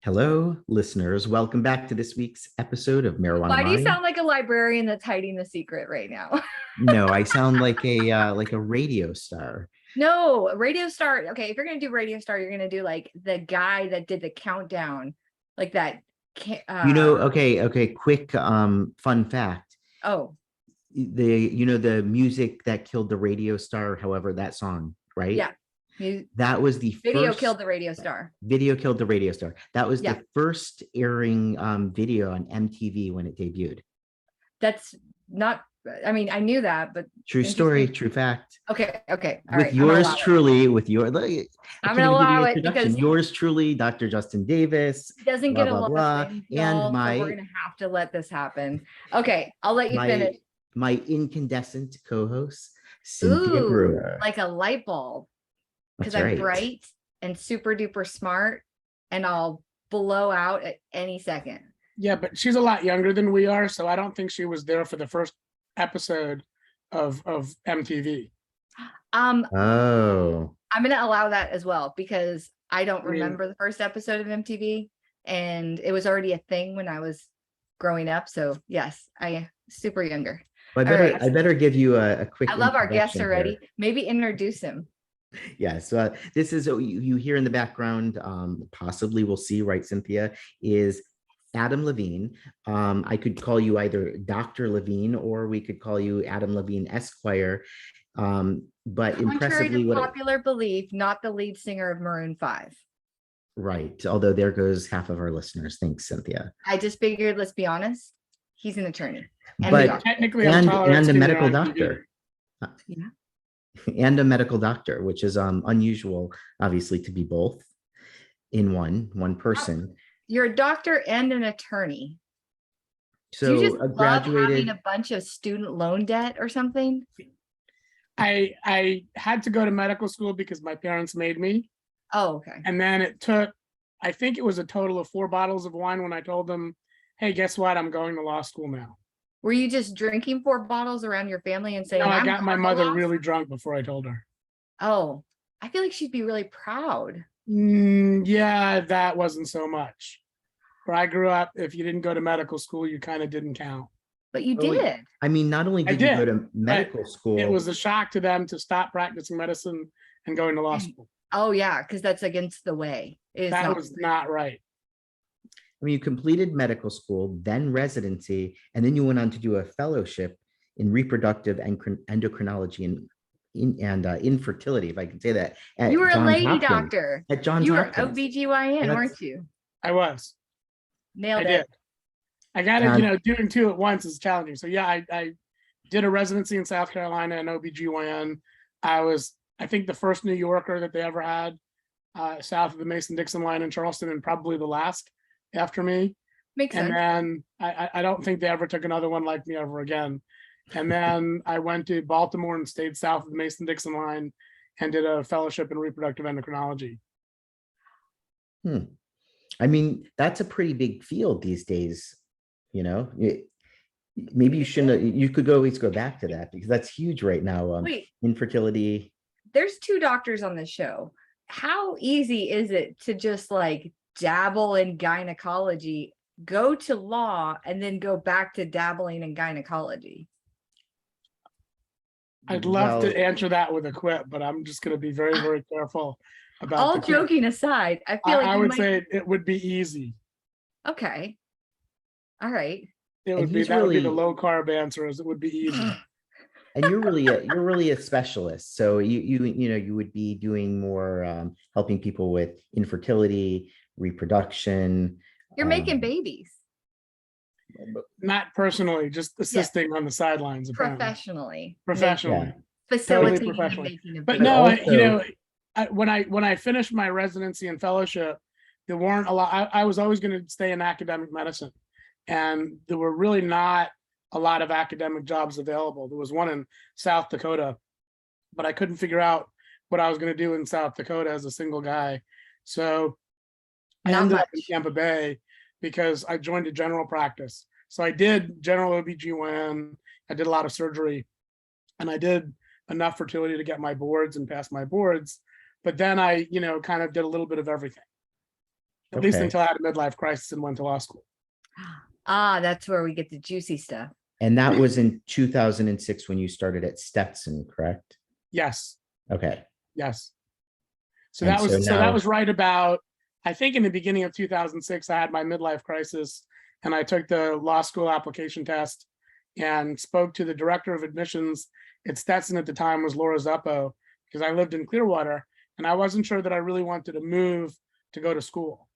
Hello, listeners. Welcome back to this week's episode of Marijuana Why do you Mind. sound like a librarian that's hiding the secret right now? No, I sound like a radio star. No, radio star. Okay, if you're gonna do radio star, you're gonna do like the guy that did the countdown, like that. Okay, quick fun fact. Oh, The music that killed the radio star, however, that song, right? yeah. That was the Video first killed the radio star. video killed the radio star. That was Yeah. the first airing video on MTV when it debuted. That's not. I mean, I knew that, but True story, true fact. Okay. All With right, yours truly, I'm gonna allow it because yours truly, Dr. Justin Davis, he doesn't blah, get a blah, lot blah, of things, and so we're gonna have to let this happen. Okay, I'll let you finish. My incandescent co-host, Cynthia Ooh, Brewer. like a light bulb, because That's I'm right. bright and super duper smart, and I'll blow out at any second. Yeah, but she's a lot younger than we are, so I don't think she was there for the first episode of MTV. Oh, I'm gonna allow that as well because I don't remember the first episode of MTV, and it was already a thing when I was growing up. So yes, I super younger. I better give you a quick. I love our guest introduction already. here. Maybe introduce him. Yes, this is you hear in the background. Possibly we'll see, right, Cynthia, is Adam Levine. I could call you either Dr. Levine or we could call you Adam Levine Esquire. But Contrary impressively, to popular belief, not the lead singer of Maroon 5. Right. Although there goes half of our listeners. Thanks, Cynthia. I just figured, let's be honest, he's an attorney. But technically, and a medical doctor. Yeah. And a medical doctor, which is unusual, obviously, to be both in one person. You're a doctor and an attorney. So do you just love graduated having a bunch of student loan debt or something? I had to go to medical school because my parents made me. Oh, okay. And then it took, I think it was a total of 4 bottles of wine when I told them, hey, guess what? I'm going to law school now. Were you just drinking 4 bottles around your family and saying, No, I got my mother really drunk before I told her. Oh, I feel like she'd be really proud. Yeah, that wasn't so much. Where I grew up, if you didn't go to medical school, you kind of didn't count. But you did. I mean, not only did you go to medical school, it was a shock to them to stop practicing medicine and going to law school. Oh yeah, because that's against the way. That was not right. I mean, you completed medical school, then residency, and then you went on to do a fellowship in reproductive endocrinology and infertility, if I can say that. You were Johns a lady Hopkins, doctor. at Johns You were Hopkins. OBGYN, weren't you? I was. Nailed I it. did. I got it, doing 2 at once is challenging. So yeah, I did a residency in South Carolina in OBGYN. I was, I think, the first New Yorker that they ever had south of the Mason-Dixon line in Charleston, and probably the last after me. Makes sense. And then I don't think they ever took another one like me ever again. And then I went to Baltimore and stayed south of the Mason-Dixon line and did a fellowship in reproductive endocrinology. I mean, that's a pretty big field these days. Maybe you shouldn't. You could always go back to that because that's huge right now. Wait, infertility. there's 2 doctors on the show. How easy is it to just like dabble in gynecology, go to law, and then go back to dabbling in gynecology? I'd love to answer that with a quip, but I'm just going to be very, very careful about. All joking aside, I feel like I would say it would be easy. Okay. All right. It would be that would be the low carb answer, as it would be easy. And you're really a specialist. So you would be doing more helping people with infertility, reproduction. You're making babies. Not personally, just assisting on the sidelines. Professionally. Professionally. Facilitating Totally professionally. the making of But babies. no, when I finished my residency and fellowship, there weren't a lot. I was always going to stay in academic medicine, and there were really not a lot of academic jobs available. There was one in South Dakota, but I couldn't figure out what I was going to do in South Dakota as a single guy. So I ended up in Tampa Bay because I joined a general practice. So I did general OBGYN, I did a lot of surgery, and I did enough fertility to get my boards and pass my boards. But then I, kind of did a little bit of everything. at least Okay. until I had a midlife crisis and went to law school. Ah, that's where we get the juicy stuff. And that was in 2006 when you started at Stetson, correct? Yes, Okay. yes. So And that was so now, right about, I think in the beginning of 2006, I had my midlife crisis and I took the law school application test and spoke to the director of admissions at Stetson at the time, was Laura Zuppo, because I lived in Clearwater and I wasn't sure that I really wanted to move to go to school.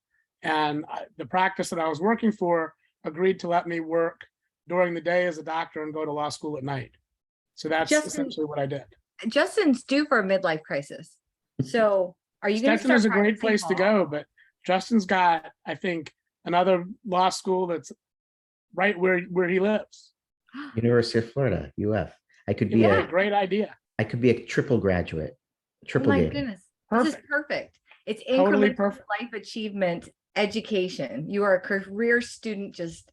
And the practice that I was working for agreed to let me work during the day as a doctor and go to law school at night. So that's essentially what I did. Justin's due for a midlife crisis. So are you going to Stetson start is a great practicing place to law? go, but Justin's got, I think, another law school that's right where he lives. University of Florida, UF. I could be Yeah, a great idea. I could be a triple graduate, Oh triple my game. goodness. This is Perfect. perfect. It's Totally incremental perfect. life achievement education. You are a career student just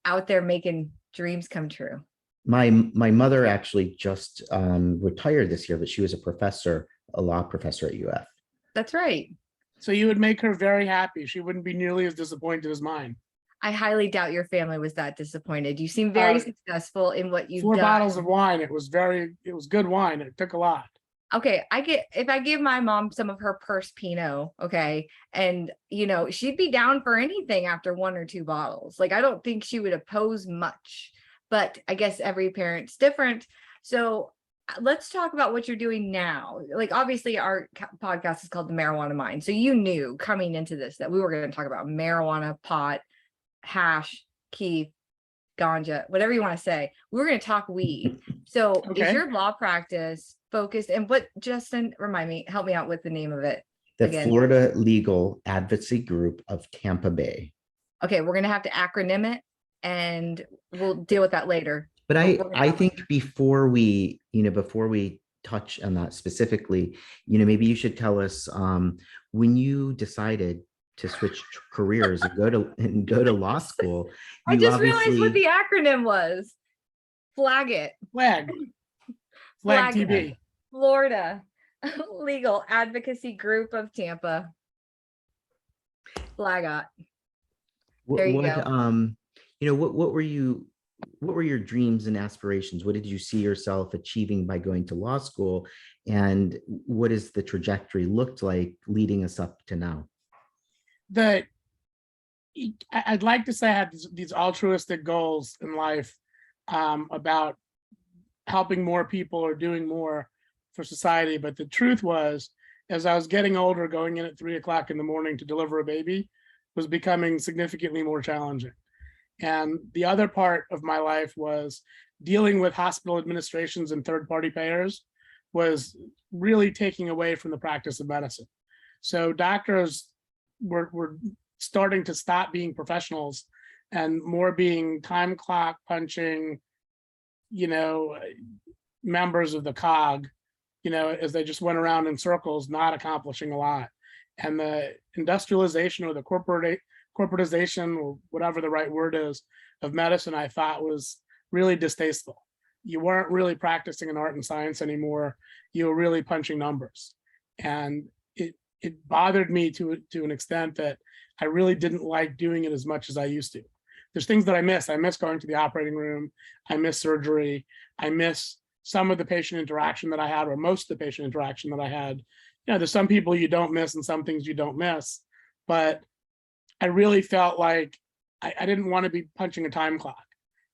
out there making dreams come true. My mother actually just retired this year, but she was a law professor at UF. That's right. So you would make her very happy. She wouldn't be nearly as disappointed as mine. I highly doubt your family was that disappointed. You seem very Uh, successful in what you've 4 done. bottles of wine. It was good wine. It took a lot. Okay, if I give my mom some of her purse Pinot, okay, and she'd be down for anything after 1 or 2 bottles. Like I don't think she would oppose much, but I guess every parent's different. So let's talk about what you're doing now. Like obviously our podcast is called The Marijuana Mind. So you knew coming into this that we were going to talk about marijuana, pot, hash, keef, ganja, whatever you want to say. We're going to talk weed. So Okay. is your law practice focused, and what, Justin, help me out with the name of it The again. Florida Legal Advocacy Group of Tampa Bay. Okay, we're going to have to acronym it and we'll deal with that later. But We're gonna I talk- think before we touch on that specifically, maybe you should tell us when you decided to switch careers and go to law school. I just realized what the acronym was. Flag it. Flag Flag it. TB. Florida Legal Advocacy Group of Tampa. Flagot. There you go. What were your dreams and aspirations? What did you see yourself achieving by going to law school? And what is the trajectory looked like leading us up to now? I'd like to say I had these altruistic goals in life about helping more people or doing more for society. But the truth was, as I was getting older, going in at 3 o'clock in the morning to deliver a baby was becoming significantly more challenging. And the other part of my life was dealing with hospital administrations and third-party payers was really taking away from the practice of medicine. So doctors were starting to stop being professionals and more being time clock punching, members of the cog, as they just went around in circles, not accomplishing a lot. And the industrialization or the corporatization, or whatever the right word is, of medicine, I thought was really distasteful. You weren't really practicing an art and science anymore. You were really punching numbers. And it bothered me to an extent that I really didn't like doing it as much as I used to. There's things that I miss. I miss going to the operating room. I miss surgery. I miss some of the patient interaction that I had, or most of the patient interaction that I had. There's some people you don't miss and some things you don't miss, but I really felt like I didn't want to be punching a time clock.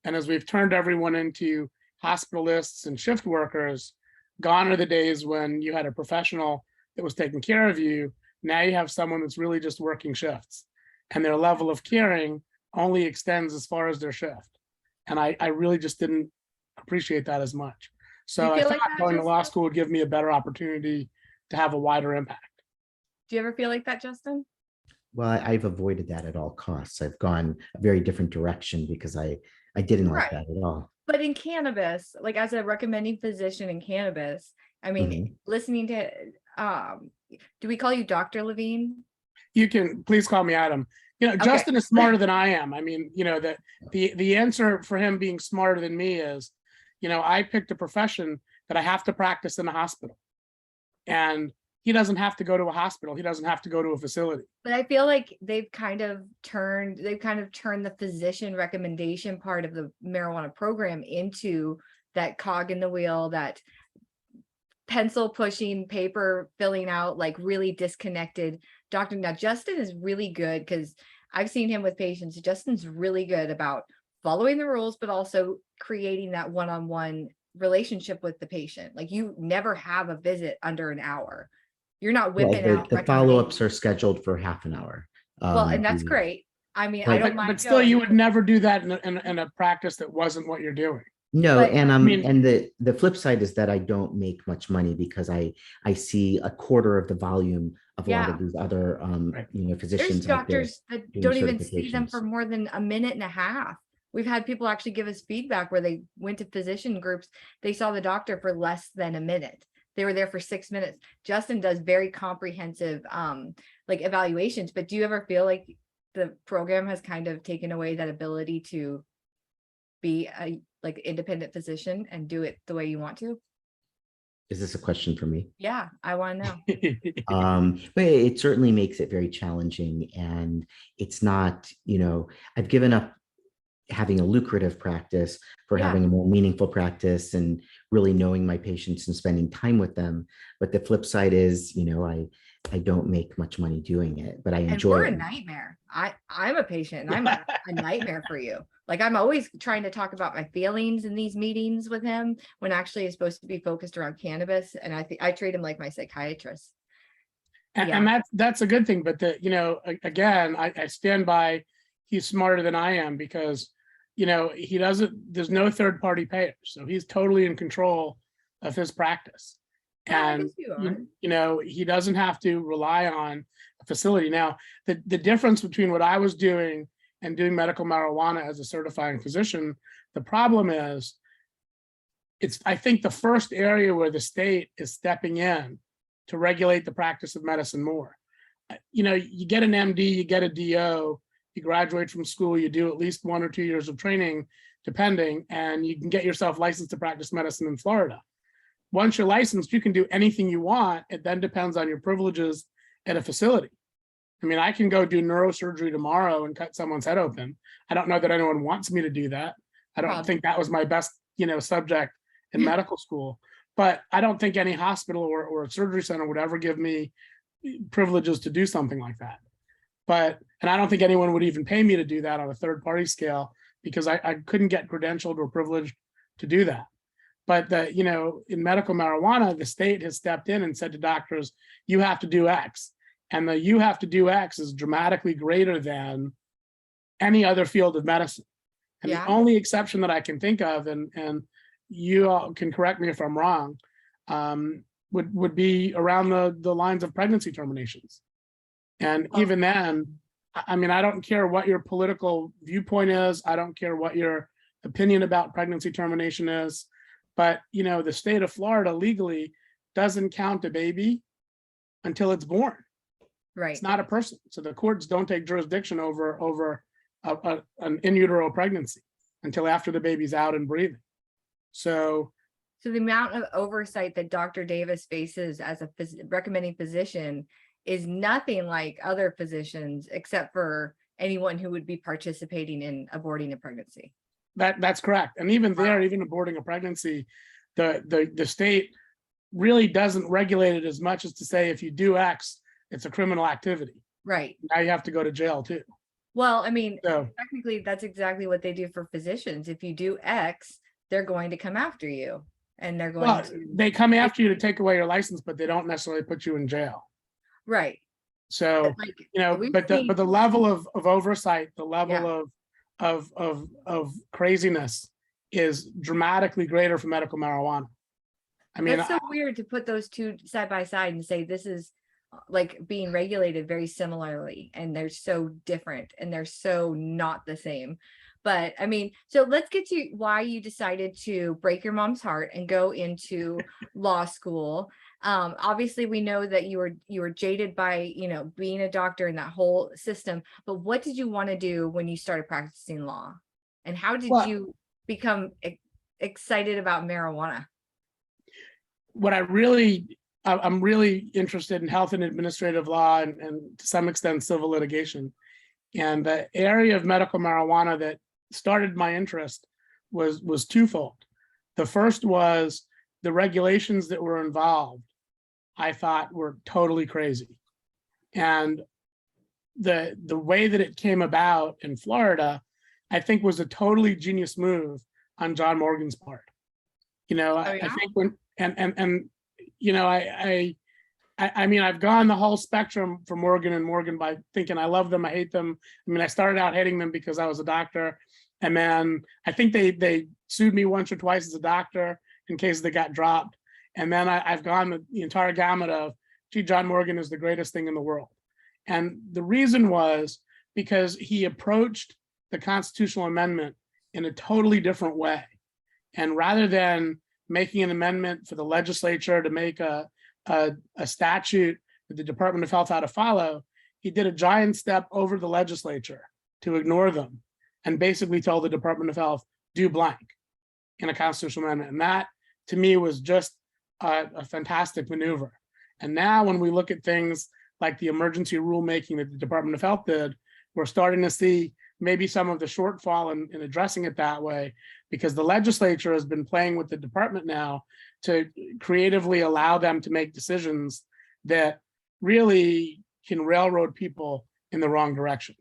And as we've turned everyone into hospitalists and shift workers, gone are the days when you had a professional that was taking care of you. Now you have someone that's really just working shifts, and their level of caring only extends as far as their shift. And I really just didn't appreciate that as much. So I thought going to law school would give me a better opportunity to have a wider impact. Do you ever feel like that, Justin? Well, I've avoided that at all costs. I've gone a very different direction because I didn't like that at all. But in cannabis, like as a recommending physician in cannabis, I mean, listening to, do we call you Dr. Levine? You can, please call me Adam. Okay. Justin is smarter than I am. I mean, the answer for him being smarter than me is, I picked a profession that I have to practice in a hospital. And he doesn't have to go to a hospital. He doesn't have to go to a facility. But I feel like they've kind of turned the physician recommendation part of the marijuana program into that cog in the wheel, that pencil pushing, paper filling out, like really disconnected doctor. Now, Justin is really good because I've seen him with patients. Justin's really good about following the rules, but also creating that one-on-one relationship with the patient. Like, you never have a visit under an hour. You're not Well, whipping out the follow-ups are scheduled for half an hour. well, and that's the- great. I mean, But- I don't mind. But still, you would never do that in a practice that wasn't what you're doing. No, But, and I mean- and the flip side is that I don't make much money because I see a quarter of the volume of a lot Yeah. of these other Right. There's physicians out there. doctors that doing don't even see them certifications. for more than a minute and a half. We've had people actually give us feedback where they went to physician groups. They saw the doctor for less than a minute. They were there for 6 minutes. Justin does very comprehensive like evaluations, but do you ever feel like the program has kind of taken away that ability to be a like independent physician and do it the way you want to? Is this a question for me? Yeah, I want to know. But it certainly makes it very challenging, and it's not, I've given up having a lucrative practice for Yeah. having a more meaningful practice and really knowing my patients and spending time with them. But the flip side is, I don't make much money doing it, but I And enjoy we're a it. nightmare. I'm a patient and I'm a nightmare for you. Like, I'm always trying to talk about my feelings in these meetings with him when actually it's supposed to be focused around cannabis. And I think I treat him like my psychiatrist. And that's a good thing. But again, I stand by, he's smarter than I am, because, there's no third party payers. So he's totally in control of his practice. Yeah, I And, guess you are. he doesn't have to rely on a facility. Now, the difference between what I was doing and doing medical marijuana as a certifying physician, the problem is, I think the first area where the state is stepping in to regulate the practice of medicine more. You get an MD, you get a DO, you graduate from school, you do at least 1 or 2 years of training, depending, and you can get yourself licensed to practice medicine in Florida. Once you're licensed, you can do anything you want. It then depends on your privileges at a facility. I mean, I can go do neurosurgery tomorrow and cut someone's head open. I don't know that anyone wants me to do that. I don't think that was my best, subject in medical school. But I don't think any hospital or a surgery center would ever give me privileges to do something like that. And I don't think anyone would even pay me to do that on a third party scale, because I couldn't get credentialed or privileged to do that. But in medical marijuana, the state has stepped in and said to doctors, you have to do X. And the you have to do X is dramatically greater than any other field of medicine. And the only exception that I can think of, and you all can correct me if I'm wrong, would be around the lines of pregnancy terminations. And even then, I mean, I don't care what your political viewpoint is. I don't care what your opinion about pregnancy termination is. But, the state of Florida legally doesn't count a baby until it's born. Right. It's not a person. So the courts don't take jurisdiction over an in utero pregnancy until after the baby's out and breathing. So the amount of oversight that Dr. Davis faces as a recommending physician is nothing like other physicians, except for anyone who would be participating in aborting a pregnancy. That's correct. And even there, even aborting a pregnancy, the state really doesn't regulate it as much as to say, if you do X, it's a criminal activity. Right. Now you have to go to jail too. Well, I mean, So technically that's exactly what they do for physicians. If you do X, they're going to come after you, and they're going to. They come after you to take away your license, but they don't necessarily put you in jail. Right. So, we've but seen- the level of oversight, the level of craziness is dramatically greater for medical marijuana. I mean, that's so weird to put those two side by side and say this is like being regulated very similarly, and they're so different and they're so not the same. But I mean, so let's get to why you decided to break your mom's heart and go into law school. Obviously we know that you were jaded by, being a doctor in that whole system, but what did you want to do when you started practicing law? And how did you become excited about marijuana? What I really I'm really interested in health and administrative law and to some extent civil litigation. And the area of medical marijuana that started my interest was twofold. The first was the regulations that were involved, I thought were totally crazy. And the way that it came about in Florida, I think was a totally genius move on John Morgan's part. You know, Oh, yeah? I think when and you know, I mean, I've gone the whole spectrum for Morgan and Morgan by thinking I love them, I hate them. I mean, I started out hating them because I was a doctor, and then I think they sued me once or twice as a doctor in case they got dropped. And then I've gone the entire gamut of, gee, John Morgan is the greatest thing in the world. And the reason was because he approached the constitutional amendment in a totally different way. And rather than making an amendment for the legislature to make a statute that the Department of Health had to follow, he did a giant step over the legislature to ignore them and basically told the Department of Health, do blank in a constitutional amendment. And that, to me, was just a fantastic maneuver. And now when we look at things like the emergency rulemaking that the Department of Health did, we're starting to see maybe some of the shortfall in addressing it that way, because the legislature has been playing with the department now to creatively allow them to make decisions that really can railroad people in the wrong direction.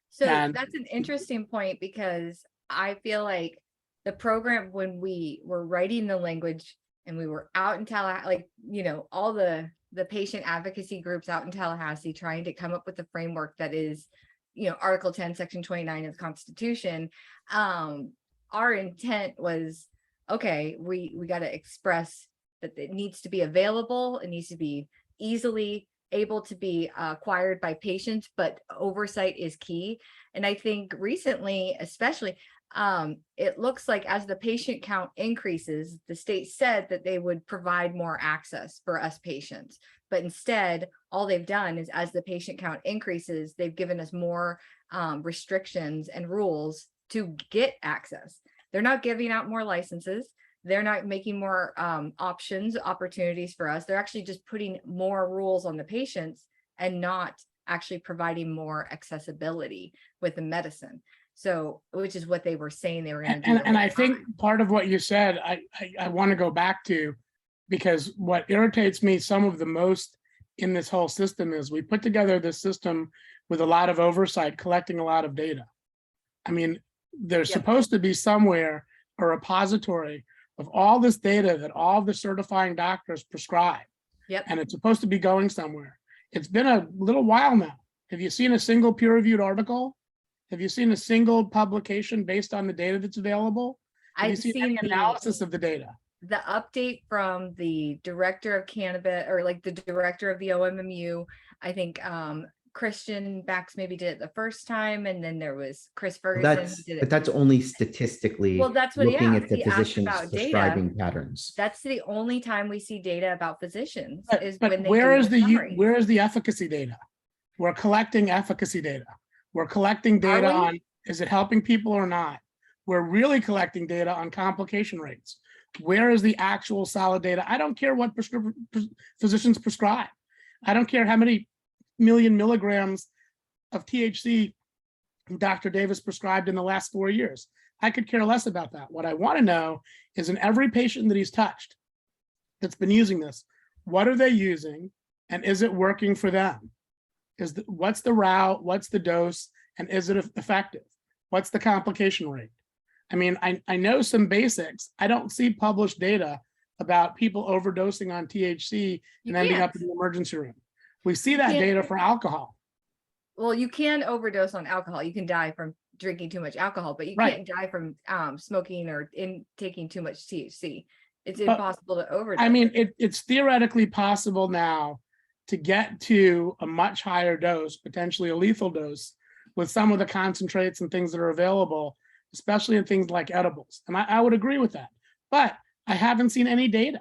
So And- that's an interesting point, because I feel like the program, when we were writing the language and we were out in Tallahassee, like, you know, all the patient advocacy groups out in Tallahassee trying to come up with a framework that is, you know, Article 10, Section 29 of the Constitution. Our intent was, okay, we got to express that it needs to be available, it needs to be easily able to be acquired by patients, but oversight is key. And I think recently, especially, it looks like as the patient count increases, the state said that they would provide more access for us patients. But instead, all they've done is, as the patient count increases, they've given us more restrictions and rules to get access. They're not giving out more licenses. They're not making more opportunities for us. They're actually just putting more rules on the patients and not actually providing more accessibility with the medicine. So, which is what they were saying they were going to do. And I think part of what you said, I want to go back to, because what irritates me some of the most in this whole system is we put together this system with a lot of oversight, collecting a lot of data. I mean, there's supposed to be somewhere a repository of all this data that all the certifying doctors prescribe. Yep. And it's supposed to be going somewhere. It's been a little while now. Have you seen a single peer-reviewed article? Have you seen a single publication based on the data that's available? Have you I've seen seen any analysis of the data? the update from the director of cannabis, or like the director of the OMMU. I think Christian Bax maybe did it the first time, and then there was Chris Ferguson who did But it. that's only statistically Well, that's what he looking asked. at the He asked physicians about data. prescribing patterns. That's the only time we see data about physicians, is But when they where do is the summary. where is the efficacy data? We're collecting efficacy data. We're collecting data we? on, is it helping people or not? We're really collecting data on complication rates. Where is the actual solid data? I don't care what physicians prescribe. I don't care how many million milligrams of THC Dr. Davis prescribed in the last 4 years. I could care less about that. What I want to know is, in every patient that he's touched that's been using this, what are they using, and is it working for them? What's the route, what's the dose, and is it effective? What's the complication rate? I mean, I know some basics. I don't see published data about people overdosing on THC and ending up in the emergency room. We see that data for alcohol. Well, you can overdose on alcohol. You can die from drinking too much alcohol, but you can't die from smoking or taking too much THC. It's impossible to overdose. I mean, it's theoretically possible now to get to a much higher dose, potentially a lethal dose, with some of the concentrates and things that are available, especially in things like edibles. And I would agree with that. But I haven't seen any data.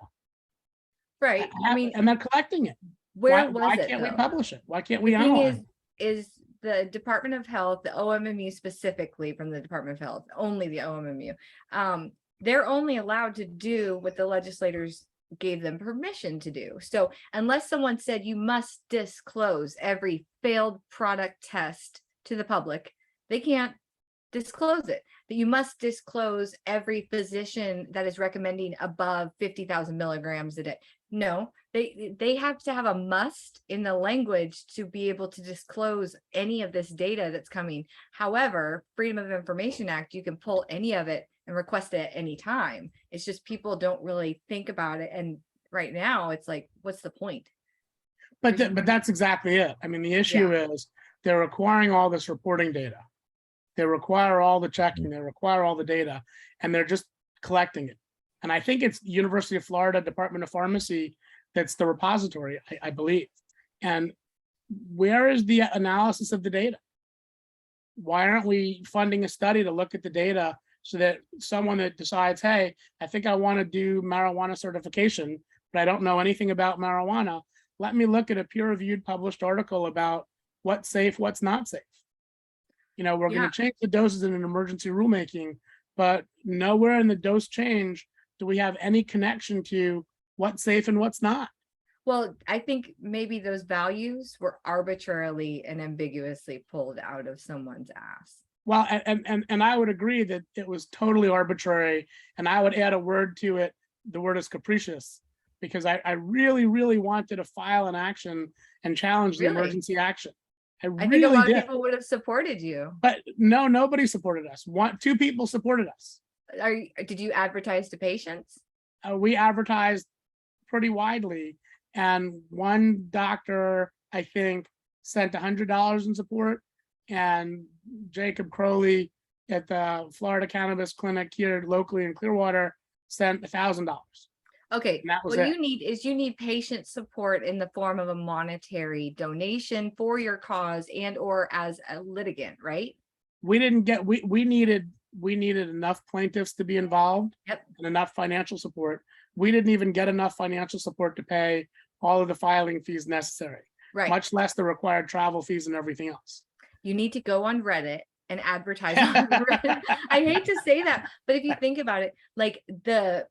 Right. I mean, and they're collecting it. Why can't we publish it? Why can't we the thing analyze it? is the Department of Health, the OMMU specifically, from the Department of Health, only the OMMU, they're only allowed to do what the legislators gave them permission to do. So unless someone said you must disclose every failed product test to the public, they can't disclose it. That you must disclose every physician that is recommending above 50,000 milligrams a day. No, they have to have a must in the language to be able to disclose any of this data that's coming. However, Freedom of Information Act, you can pull any of it and request it at any time. It's just people don't really think about it. And right now it's like, what's the point? But that's exactly it. I mean, the issue is they're requiring all this reporting data. They require all the checking, they require all the data, and they're just collecting it. And I think it's University of Florida Department of Pharmacy that's the repository, I believe. And where is the analysis of the data? Why aren't we funding a study to look at the data so that someone that decides, hey, I think I want to do marijuana certification, but I don't know anything about marijuana, let me look at a peer-reviewed published article about what's safe, what's not safe. You know, we're going to change the doses in an emergency rulemaking, but nowhere in the dose change do we have any connection to what's safe and what's not. Well, I think maybe those values were arbitrarily and ambiguously pulled out of someone's ass. Well, and I would agree that it was totally arbitrary, and I would add a word to it. The word is capricious, because I really, really wanted to file an action and challenge the emergency action. I think a lot of people would have supported you. But no, nobody supported us. Two people supported us. Did you advertise to patients? We advertised pretty widely, and one doctor, I think, sent $100 in support, and Jacob Crowley at the Florida Cannabis Clinic here locally in Clearwater sent $1,000. Okay, what you need patient support in the form of a monetary donation for your cause and or as a litigant, right? We didn't get, we needed enough plaintiffs to be involved. Yep. And enough financial support. We didn't even get enough financial support to pay all of the filing fees necessary, right? Much less the required travel fees and everything else. You need to go on Reddit and advertise on Reddit. I hate to say that, but if you think about it, like the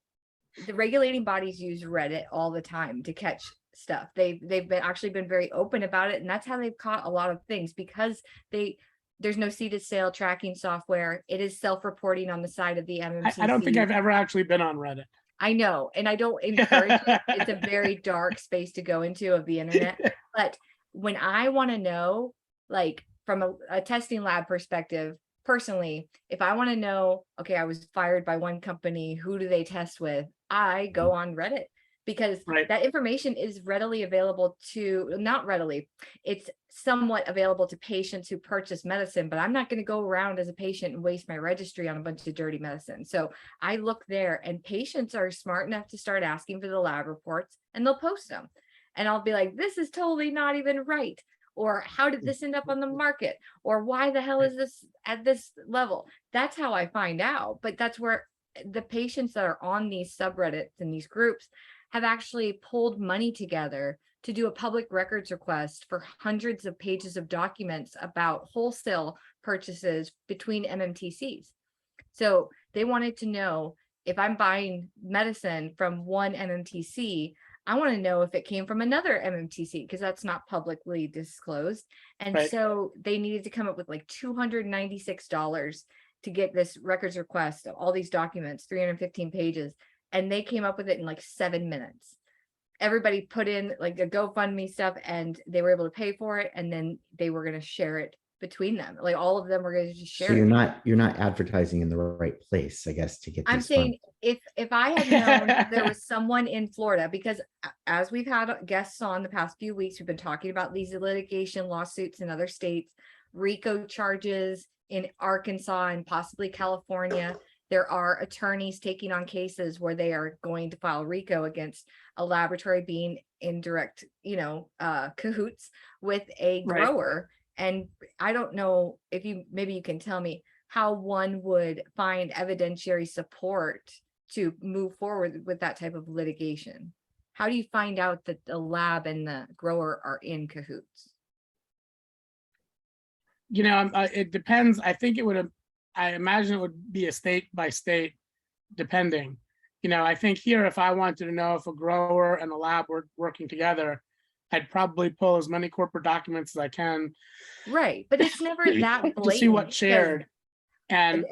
regulating bodies use Reddit all the time to catch stuff. They've been very open about it, and that's how they've caught a lot of things, because there's no seed to sale tracking software. It is self-reporting on the side of the MMTC. I don't think I've ever actually been on Reddit. I know, and I don't encourage it. It's a very dark space to go into of the internet. But when I want to know, like from a testing lab perspective, personally, if I want to know, okay, I was fired by one company, who do they test with? I go on Reddit, because that information is readily available to, not readily, it's somewhat available to patients who purchase medicine, but I'm not going to go around as a patient and waste my registry on a bunch of dirty medicine. So I look there, and patients are smart enough to start asking for the lab reports, and they'll post them. And I'll be like, this is totally not even right. Or how did this end up on the market? Or why the hell is this at this level? That's how I find out. But that's where the patients that are on these subreddits and these groups have actually pulled money together to do a public records request for hundreds of pages of documents about wholesale purchases between MMTCs. So they wanted to know, if I'm buying medicine from one MMTC, I want to know if it came from another MMTC, because that's not publicly disclosed. And so they needed to come up with like $296 to get this records request of all these documents, 315 pages. And they came up with it in like 7 minutes. Everybody put in like a GoFundMe stuff, and they were able to pay for it. And then they were going to share it between them. Like all of them were going to just share. So you're not advertising in the right place, I guess, to get. I'm saying if I had known there was someone in Florida, because as we've had guests on the past few weeks, we've been talking about these litigation lawsuits in other states, RICO charges in Arkansas and possibly California. There are attorneys taking on cases where they are going to file RICO against a laboratory being in direct, cahoots with a grower. And I don't know if maybe you can tell me how one would find evidentiary support to move forward with that type of litigation. How do you find out that the lab and the grower are in cahoots? It depends. I imagine it would be a state by state, depending. I think here, if I wanted to know if a grower and a lab were working together, I'd probably pull as many corporate documents as I can Right, but it's never that to blatant. see what's because- shared. And,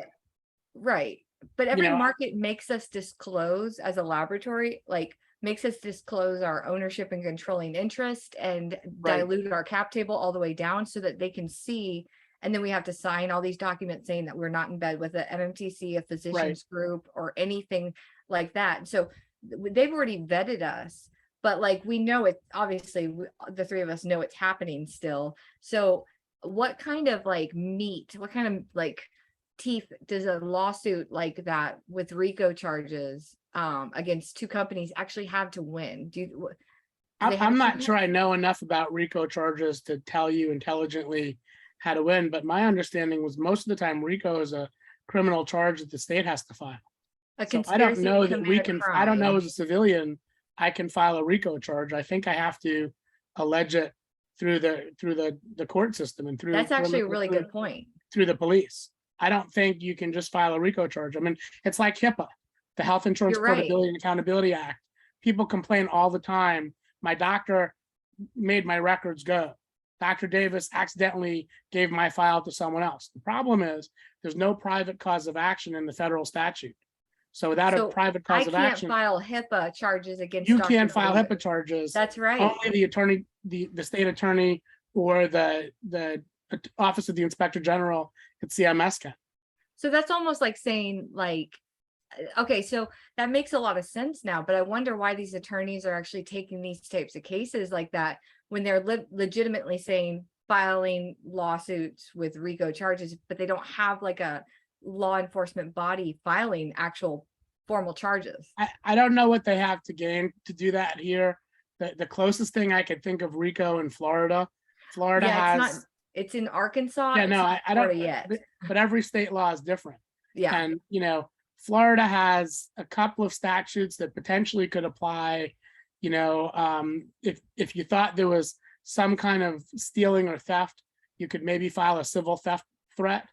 Right, but every know, market makes us disclose as a laboratory, like makes us disclose our ownership and controlling interest and Right. dilute our cap table all the way down so that they can see. And then we have to sign all these documents saying that we're not in bed with a MMTC, a physicians group, or anything like that. So they've already vetted us, but like we know it, obviously the three of us know it's happening still. So what kind of like meat, what kind of like teeth does a lawsuit like that with RICO charges against two companies actually have to win? Do they have I'm to not win? sure I know enough about RICO charges to tell you intelligently how to win, but my understanding was most of the time RICO is a criminal charge that the state has to file. A So I don't conspiracy know to that we commit a can, I don't know crime. as a civilian, I can file a RICO charge. I think I have to allege it through the court system and through. That's actually a really good point. Through the police. I don't think you can just file a RICO charge. I mean, it's like HIPAA, the Health Insurance You're right. Portability and Accountability Act. People complain all the time. My doctor made my records go. Dr. Davis accidentally gave my file to someone else. The problem is there's no private cause of action in the federal statute. So without So a private I cause of can't action, file HIPAA charges against you Dr. can't file Davis. HIPAA charges. That's right. Only the attorney, the state attorney, or the Office of the Inspector General at CMS can. So that's almost like saying like, okay, so that makes a lot of sense now, but I wonder why these attorneys are actually taking these types of cases like that when they're legitimately saying filing lawsuits with RICO charges, but they don't have like a law enforcement body filing actual formal charges. I don't know what they have to gain to do that here. The closest thing I could think of RICO in Florida. Florida Yeah, has. it's in Arkansas. Yeah, it's no, not I don't. Florida yet. But every state law is different. Yeah. And, Florida has a couple of statutes that potentially could apply, if you thought there was some kind of stealing or theft, you could maybe file a civil theft threat.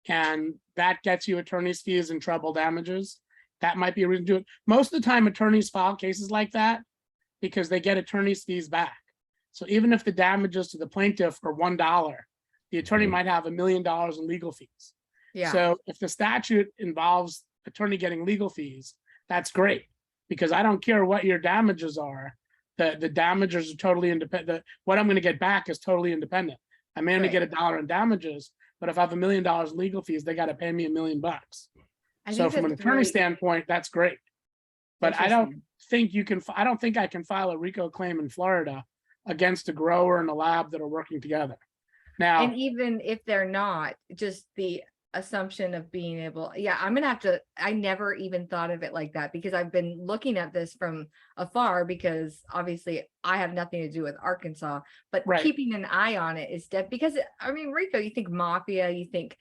And that gets you attorney's fees and treble damages. That might be a reason to do it. Most of the time, attorneys file cases like that because they get attorney's fees back. So even if the damages to the plaintiff are $1, the attorney might have $1 million in legal fees. Yeah. So if the statute involves attorney getting legal fees, that's great, because I don't care what your damages are. The damages are totally independent. What I'm going to get back is totally independent. I may only Right. get $1 in damages, but if I have $1 million in legal fees, they got to pay me $1 million. I So think from an that's attorney really standpoint, that's great. But I don't interesting. think you can. I don't think I can file a RICO claim in Florida against a grower and a lab that are working together. Now, And even if they're not, just the assumption of being able, yeah, I'm gonna have to, I never even thought of it like that because I've been looking at this from afar because obviously I have nothing to do with Arkansas, but Right. keeping an eye on it is because I mean, RICO, you think mafia, you think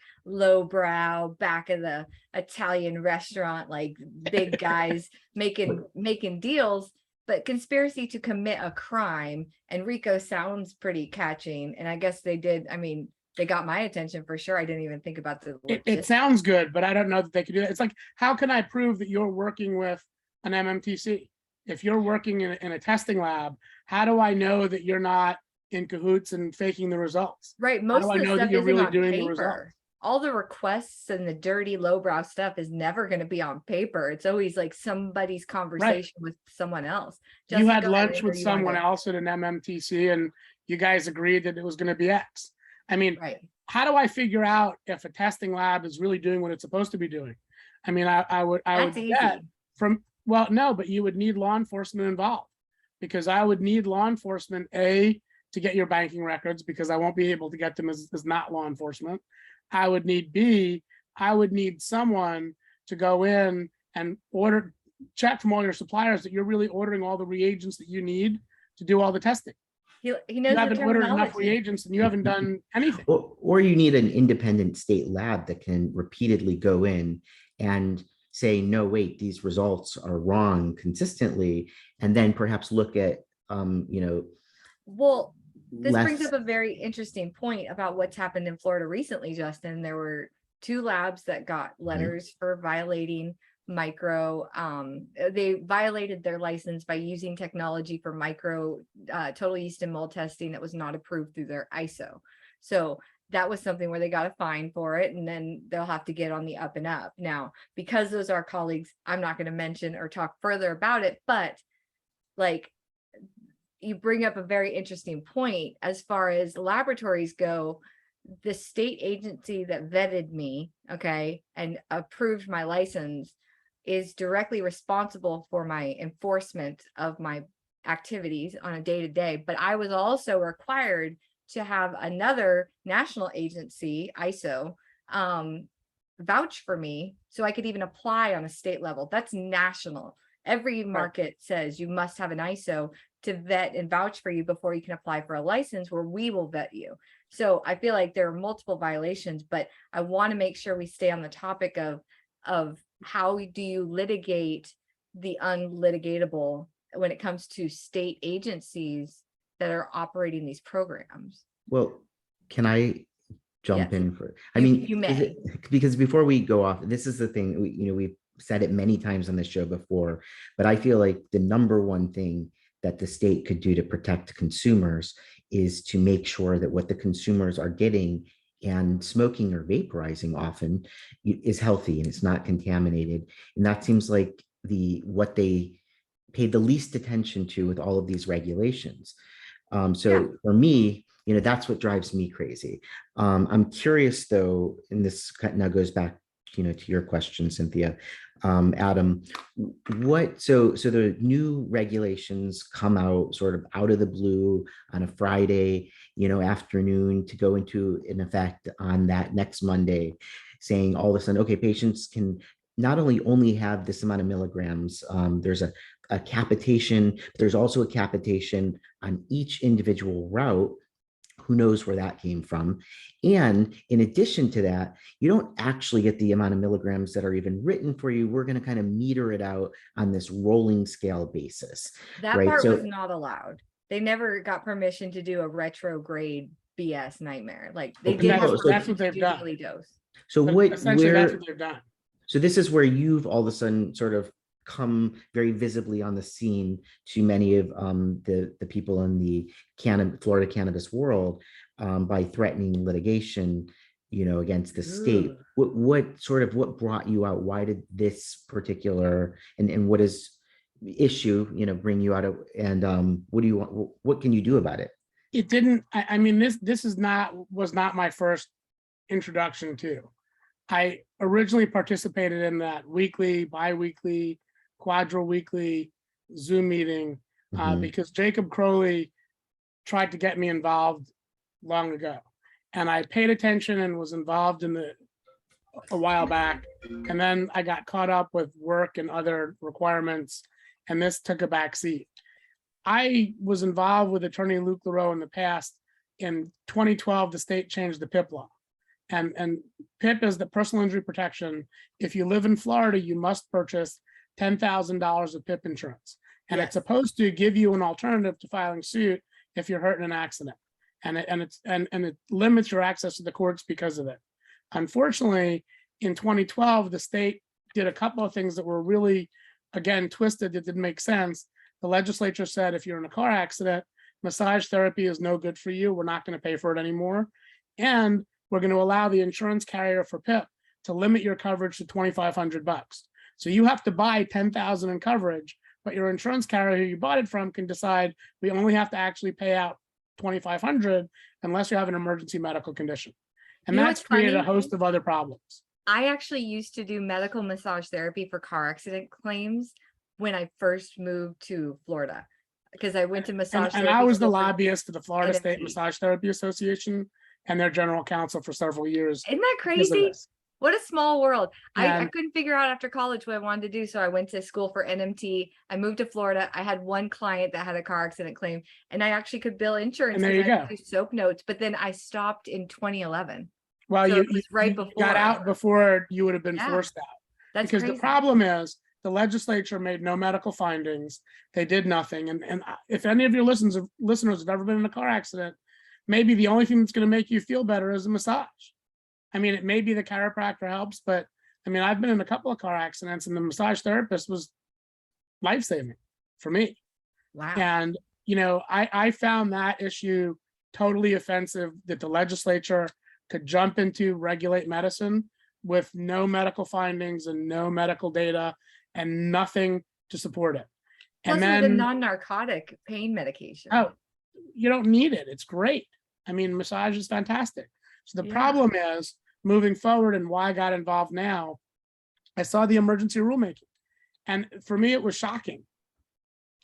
lowbrow, back of the Italian restaurant, like big guys making deals. But conspiracy to commit a crime and RICO sounds pretty catching. And I guess they did. I mean, they got my attention for sure. I didn't even think about the it logistics. sounds good, but I don't know that they could do that. It's like, how can I prove that you're working with an MMTC? If you're working in a testing lab, how do I know that you're not in cahoots and faking the results? Right. How Most do of I the know that stuff you're isn't really on doing the results? paper. All the requests and the dirty lowbrow stuff is never going to be on paper. It's always like somebody's conversation with someone else. You Justin, had go ahead, lunch or with you wanted someone to- else at an MMTC and you guys agreed that it was going to be X. I mean, Right. how do I figure out if a testing lab is really doing what it's supposed to be doing? I mean, I would That's bet easy. well, no, but you would need law enforcement involved, because I would need law enforcement, A, to get your banking records, because I won't be able to get them as not law enforcement. I would need B, I would need someone to go in and check from all your suppliers that you're really ordering all the reagents that you need to do all the testing. He You knows the haven't ordered enough terminology. reagents and you haven't done anything. Or you need an independent state lab that can repeatedly go in and say, no, wait, these results are wrong consistently, and then perhaps look at, Well, this brings less. up a very interesting point about what's happened in Florida recently, Justin. There were 2 labs that got letters for violating they violated their license by using technology for micro total yeast and mold testing that was not approved through their ISO. So that was something where they got a fine for it, and then they'll have to get on the up and up. Now, because those are colleagues, I'm not going to mention or talk further about it, but like, you bring up a very interesting point as far as laboratories go. The state agency that vetted me, okay, and approved my license is directly responsible for my enforcement of my activities on a day-to-day. But I was also required to have another national agency, ISO, vouch for me so I could even apply on a state level. That's national. Every market says you must have an ISO to vet and vouch for you before you can apply for a license, where we will vet you. So I feel like there are multiple violations, but I want to make sure we stay on the topic of how do you litigate the unlitigatable when it comes to state agencies that are operating these programs. Well, can I jump Yes. in for, You may. because before we go off, this is the thing, we've said it many times on this show before, but I feel like the number one thing that the state could do to protect consumers is to make sure that what the consumers are getting and smoking or vaporizing often is healthy and it's not contaminated. And that seems like what they paid the least attention to with all of these regulations. So for me, that's what drives me crazy. I'm curious though, and this now goes back, to your question, Cynthia, Adam, so the new regulations come out sort of out of the blue on a Friday, afternoon, to go into an effect on that next Monday, saying all of a sudden, okay, patients can not only have this amount of milligrams, there's a capitation, but there's also a capitation on each individual route. Who knows where that came from? And in addition to that, you don't actually get the amount of milligrams that are even written for you. We're going to kind of meter it out on this rolling scale basis. That right? part So, was not allowed. They never got permission to do a retrograde BS nightmare. Like they Okay, did have so that's permission what to they've do done. daily dose. so Essentially, that's what they've done. So this is where you've all of a sudden sort of come very visibly on the scene to many of the people in the Florida cannabis world by threatening litigation, against the state. What brought you out? Why did this particular and what is issue, bring you out of, and what do you want? What can you do about it? It didn't. I mean, this was not my first introduction to. I originally participated in that weekly, bi-weekly, quadri-weekly Zoom meeting because Jacob Crowley tried to get me involved long ago. And I paid attention and was involved in a while back. And then I got caught up with work and other requirements, and this took a back seat. I was involved with attorney Luke LaRoe in the past. In 2012, the state changed the PIP law. And PIP is the personal injury protection. If you live in Florida, you must purchase $10,000 of PIP insurance. And it's supposed to give you an alternative to filing suit if you're hurt in an accident. And it limits your access to the courts because of it. Unfortunately, in 2012, the state did a couple of things that were really, again, twisted, that didn't make sense. The legislature said, if you're in a car accident, massage therapy is no good for you. We're not going to pay for it anymore. And we're going to allow the insurance carrier for PIP to limit your coverage to $2,500. So you have to buy $10,000 in coverage, but your insurance carrier who you bought it from can decide we only have to actually pay out $2,500 unless you have an emergency medical condition. And that's created a host of other problems. I actually used to do medical massage therapy for car accident claims when I first moved to Florida, because I went to massage and I was the lobbyist for the Florida State Massage Therapy Association and their general counsel for several years. Isn't that crazy? What a small world. I couldn't figure out after college what I wanted to do. So I went to school for NMT. I moved to Florida. I had one client that had a car accident claim, and I actually could bill insurance. And there you go. Do soap notes, but then I stopped in 2011. Well, so you right before got out before you would have been forced out. That's because crazy. The problem is the legislature made no medical findings. They did nothing. And if any of your listeners have ever been in a car accident, maybe the only thing that's going to make you feel better is a massage. I mean, it may be the chiropractor helps, but I mean, I've been in a couple of car accidents, and the massage therapist was life-saving for me. Wow. And, I found that issue totally offensive, that the legislature could jump into regulate medicine with no medical findings and no medical data and nothing to support it. Plus, And it was a then, non-narcotic pain medication. oh, you don't need it. It's great. I mean, massage is fantastic. So the Yeah. problem is moving forward, and why I got involved now, I saw the emergency rulemaking. And for me, it was shocking.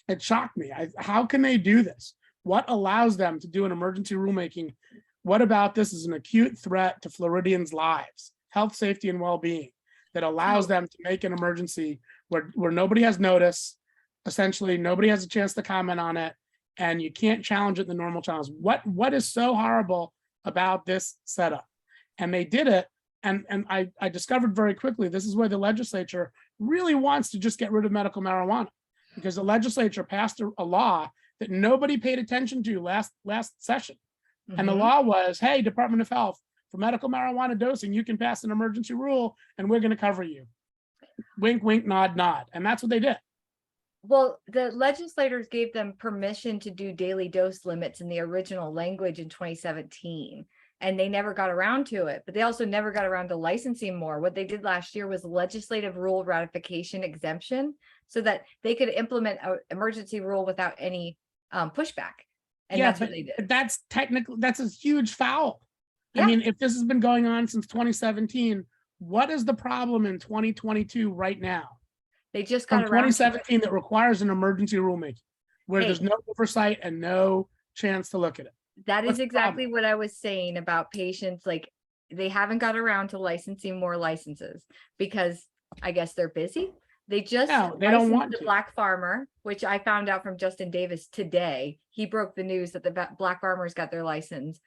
It shocked me. How can they do this? What allows them to do an emergency rulemaking? What about this is an acute threat to Floridians' lives, health, safety, and well-being, that allows them to make an emergency where nobody has notice, essentially nobody has a chance to comment on it, and you can't challenge it in the normal channels. What is so horrible about this setup? And they did it, and I discovered very quickly, this is where the legislature really wants to just get rid of medical marijuana, because the legislature passed a law that nobody paid attention to last session. And the Mhm. law was, hey, Department of Health, for medical marijuana dosing, you can pass an emergency rule and we're going to cover you. Wink, wink, nod, nod. And that's what they did. Well, the legislators gave them permission to do daily dose limits in the original language in 2017, and they never got around to it. But they also never got around to licensing more. What they did last year was legislative rule ratification exemption, so that they could implement an emergency rule without any pushback. And that's what they did. But that's technically, that's a huge foul. Yeah. I mean, if this has been going on since 2017, what is the problem in 2022 right now? They just From got around to it. 2017 that requires an emergency rulemaking, where Hey. there's no oversight and no chance to look at it. That What's is the exactly problem? what I was saying about patients. Like, they haven't got around to licensing more licenses because I guess they're busy. They just No, they don't licensed want the to. black farmer, which I found out from Justin Davis today. He broke the news that the black farmers got their license.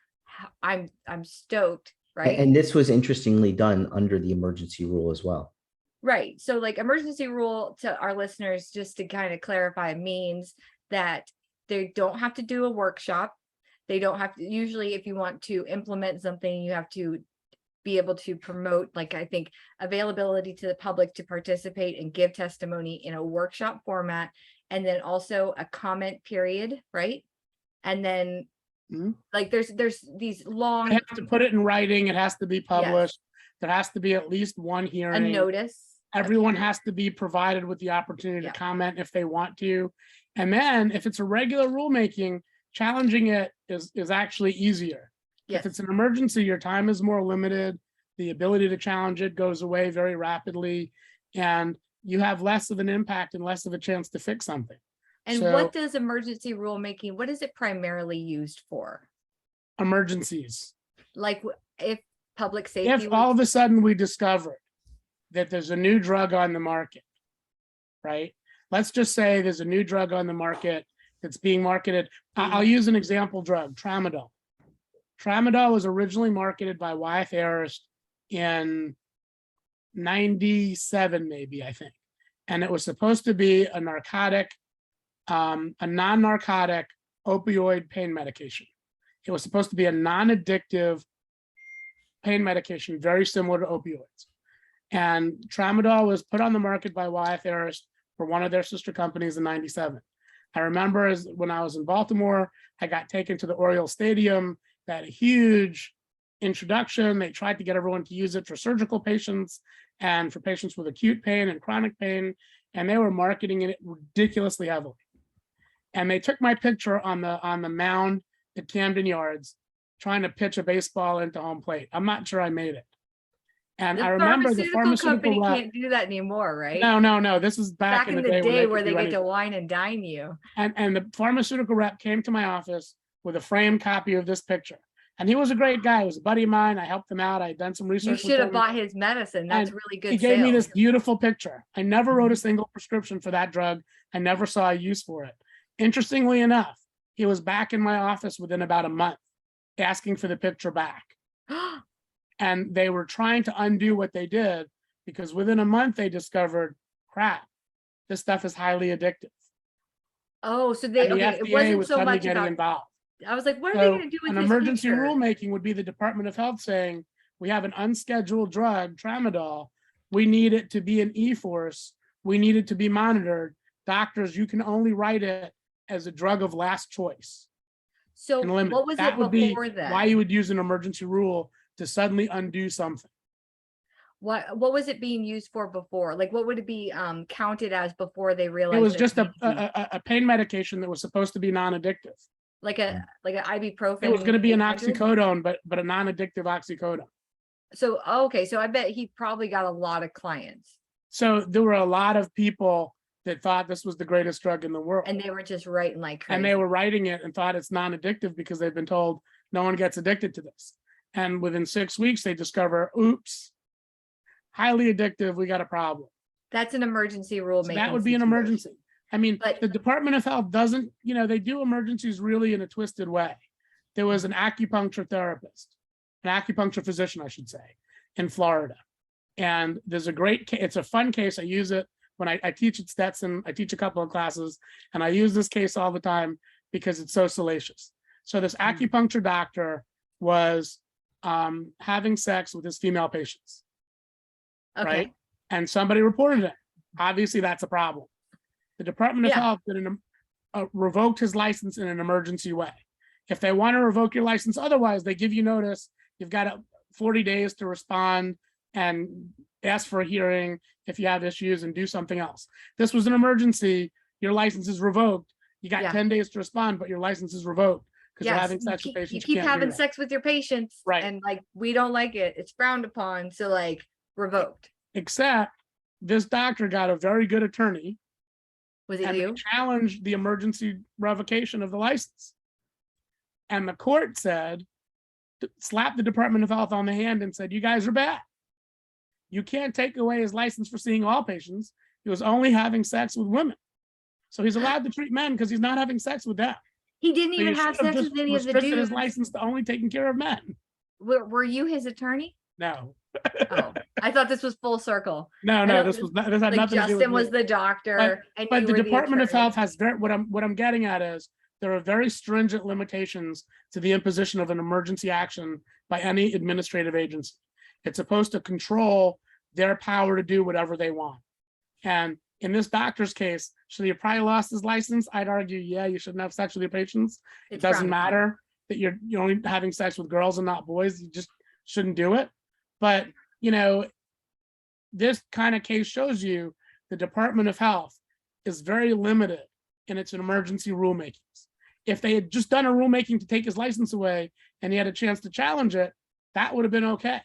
I'm stoked, right? And this was interestingly done under the emergency rule as well. Right. So like emergency rule, to our listeners, just to kind of clarify, means that they don't have to do a workshop. They don't have to, usually if you want to implement something, you have to be able to promote, like, I think, availability to the public to participate and give testimony in a workshop format, and then also a comment period, right? And then Mhm. like there's these long, They have to put it in writing. It has to be published. There has to be at least one a hearing. notice. Everyone has to be provided with the opportunity Yeah. to comment if they want to. And then if it's a regular rulemaking, challenging it is actually easier. Yes. If it's an emergency, your time is more limited. The ability to challenge it goes away very rapidly, and you have less of an impact and less of a chance to fix something. And So- what does emergency rulemaking, what is it primarily used for? Emergencies. Like if public safety, If all of a sudden we discovered that there's a new drug on the market, right? Let's just say there's a new drug on the market that's being marketed. I'll use an example drug, tramadol. Tramadol was originally marketed by Wyeth Ayers in 97, maybe, I think. And it was supposed to be a narcotic, a non-narcotic opioid pain medication. It was supposed to be a non-addictive pain medication, very similar to opioids. And tramadol was put on the market by Wyeth Ayers for one of their sister companies in 97. I remember when I was in Baltimore, I got taken to the Oriole Stadium, that huge introduction. They tried to get everyone to use it for surgical patients and for patients with acute pain and chronic pain, and they were marketing it ridiculously heavily. And they took my picture on the mound at Camden Yards, trying to pitch a baseball into home plate. I'm not sure I made it. And the I remember the pharmaceutical company pharmaceutical rep. can't do that anymore, right? No. This is Back in the day where could they do get anything. to wine and dine you. And the pharmaceutical rep came to my office with a framed copy of this picture. And he was a great guy. He was a buddy of mine. I helped him out. I had done some You research with should have him. bought his medicine. That's And really good. He gave me this sales. beautiful picture. I never wrote a Mhm. single prescription for that drug. I never saw a use for it. Interestingly enough, he was back in my office within about a month, asking for the picture back. And they were trying to undo what they did, because within a month they discovered, crap, this stuff is highly addictive. Oh, so they, And the okay, it FDA wasn't was so suddenly much getting about, involved. I was like, what are they So going to do with an this emergency picture? rulemaking would be the Department of Health saying, we have an unscheduled drug, tramadol, We need it to be an e-force. We need it to be monitored. Doctors, you can only write it as a drug of last choice. So And limit. what was That it would be before then? why you would use an emergency rule to suddenly undo something. What was it being used for before? Like, what would it be counted as before they It realized was that just needed to be a pain medication that was supposed to be non-addictive. like an ibuprofen? It was going to be an 800? oxycodone, but a non-addictive oxycodone. So okay, so I bet he probably got a lot of clients, So there were a lot of people that thought this was the greatest drug in the world. and they were just writing like crazy. And they were writing it and thought it's non-addictive because they've been told no one gets addicted to this. And within 6 weeks, they discover, oops, highly addictive, we got a problem. That's an emergency rule. So that would be an emergency. I mean, But- the Department of Health doesn't, they do emergencies really in a twisted way. There was an acupuncture therapist, an acupuncture physician, I should say, in Florida. And there's a great, it's a fun case. I use it when I teach at Stetson. I teach a couple of classes, and I use this case all the time because it's so salacious. So this acupuncture doctor was having sex with his female patients, Okay. right? And somebody reported it. Obviously, that's a problem. The Department of Yeah. Health revoked his license in an emergency way. If they want to revoke your license, otherwise, they give you notice. You've got 40 days to respond and ask for a hearing if you have issues and do something else. This was an emergency. Your license is revoked. You got Yeah. 10 days to respond, but your license is revoked because you're Yes, having sex with you patients. keep can't do having that. sex with your patients, Right. and like we don't like it. It's frowned upon. So like revoked. Except this doctor got a very good attorney Was it and they you? challenged the emergency revocation of the license. And the court said, slapped the Department of Health on the hand and said, you guys are bad. You can't take away his license for seeing all patients. He was only having sex with women. So he's allowed to treat men because he's not having sex with them. He didn't So you even have should have sex just with any of the restricted his dudes. license to only taking care of men. Were you his attorney? No, Oh, I thought this was full circle. no, don't- this was not, this had Like nothing to do with Justin was me. the doctor, and But you the were Department of attorney. Health has what I'm getting at is there are very stringent limitations to the imposition of an emergency action by any administrative agency. It's supposed to control their power to do whatever they want. And in this doctor's case, should he have probably lost his license? I'd argue, yeah, you shouldn't have sex with your patients. It It's doesn't frowned upon. matter that you're only having sex with girls and not boys. You just shouldn't do it. But this kind of case shows you the Department of Health is very limited in its emergency rulemakings. If they had just done a rulemaking to take his license away and he had a chance to challenge it, that would have been okay.